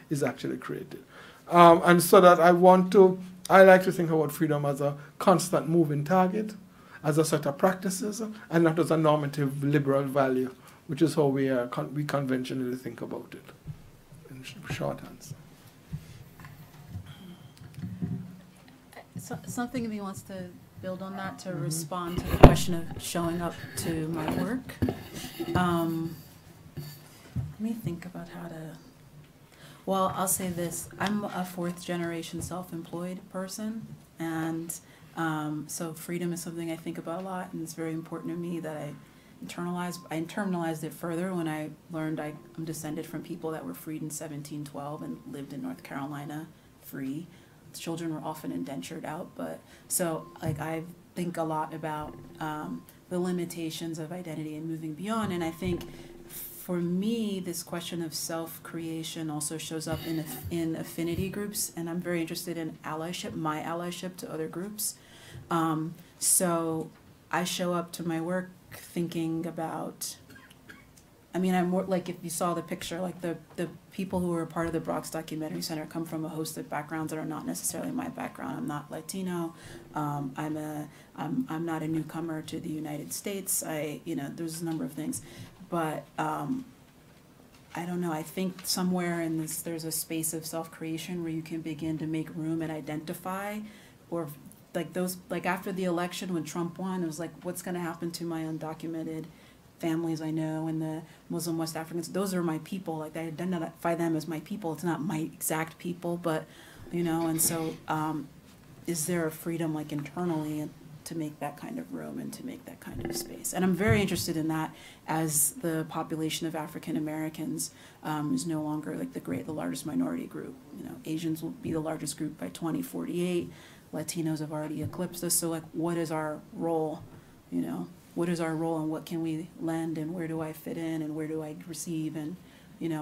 created. And so that I like to think about freedom as a constant moving target, as a set of practices, and not as a normative liberal value, which is how we conventionally think about it. Short answer. So, something of me wants to build on that to respond to the question of showing up to my work. Let me think about how to. Well, I'll say this: I'm a fourth generation self-employed person, and so freedom is something I think about a lot, and it's very important to me that I I internalized it further when I learned I'm descended from people that were freed in 1712 and lived in North Carolina free. Children were often indentured out, but so like I think a lot about the limitations of identity and moving beyond. And I think for me, this question of self-creation also shows up in affinity groups, and I'm very interested in allyship, my allyship to other groups. So I show up to my work thinking about, I mean, I'm more like, if you saw the picture, like the people who are part of the Bronx Documentary Center come from a host of backgrounds that are not necessarily my background. I'm not Latino. I'm not a newcomer to the United States. There's a number of things, but I don't know. I think somewhere in this, there's a space of self-creation where you can begin to make room and identify, or like after the election when Trump won, it was like, what's going to happen to my undocumented families I know and the Muslim West Africans? Those are my people. Like, I identify them as my people. It's not my exact people, but, and so is there a freedom like internally to make that kind of room and to make that kind of space? And I'm very interested in that as the population of African Americans is no longer like the largest minority group. Asians will be the largest group by 2048. Latinos have already eclipsed us. So like, what is our role? What is our role and what can we lend and where do I fit in and where do I receive and,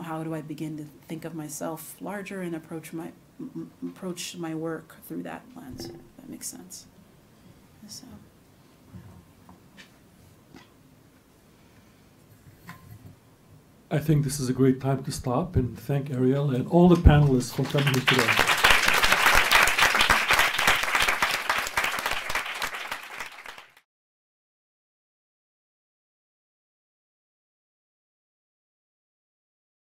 how do I begin to think of myself larger and approach my work through that lens, if that makes sense. So. I think this is a great time to stop and thank Ariel and all the panelists for coming here today.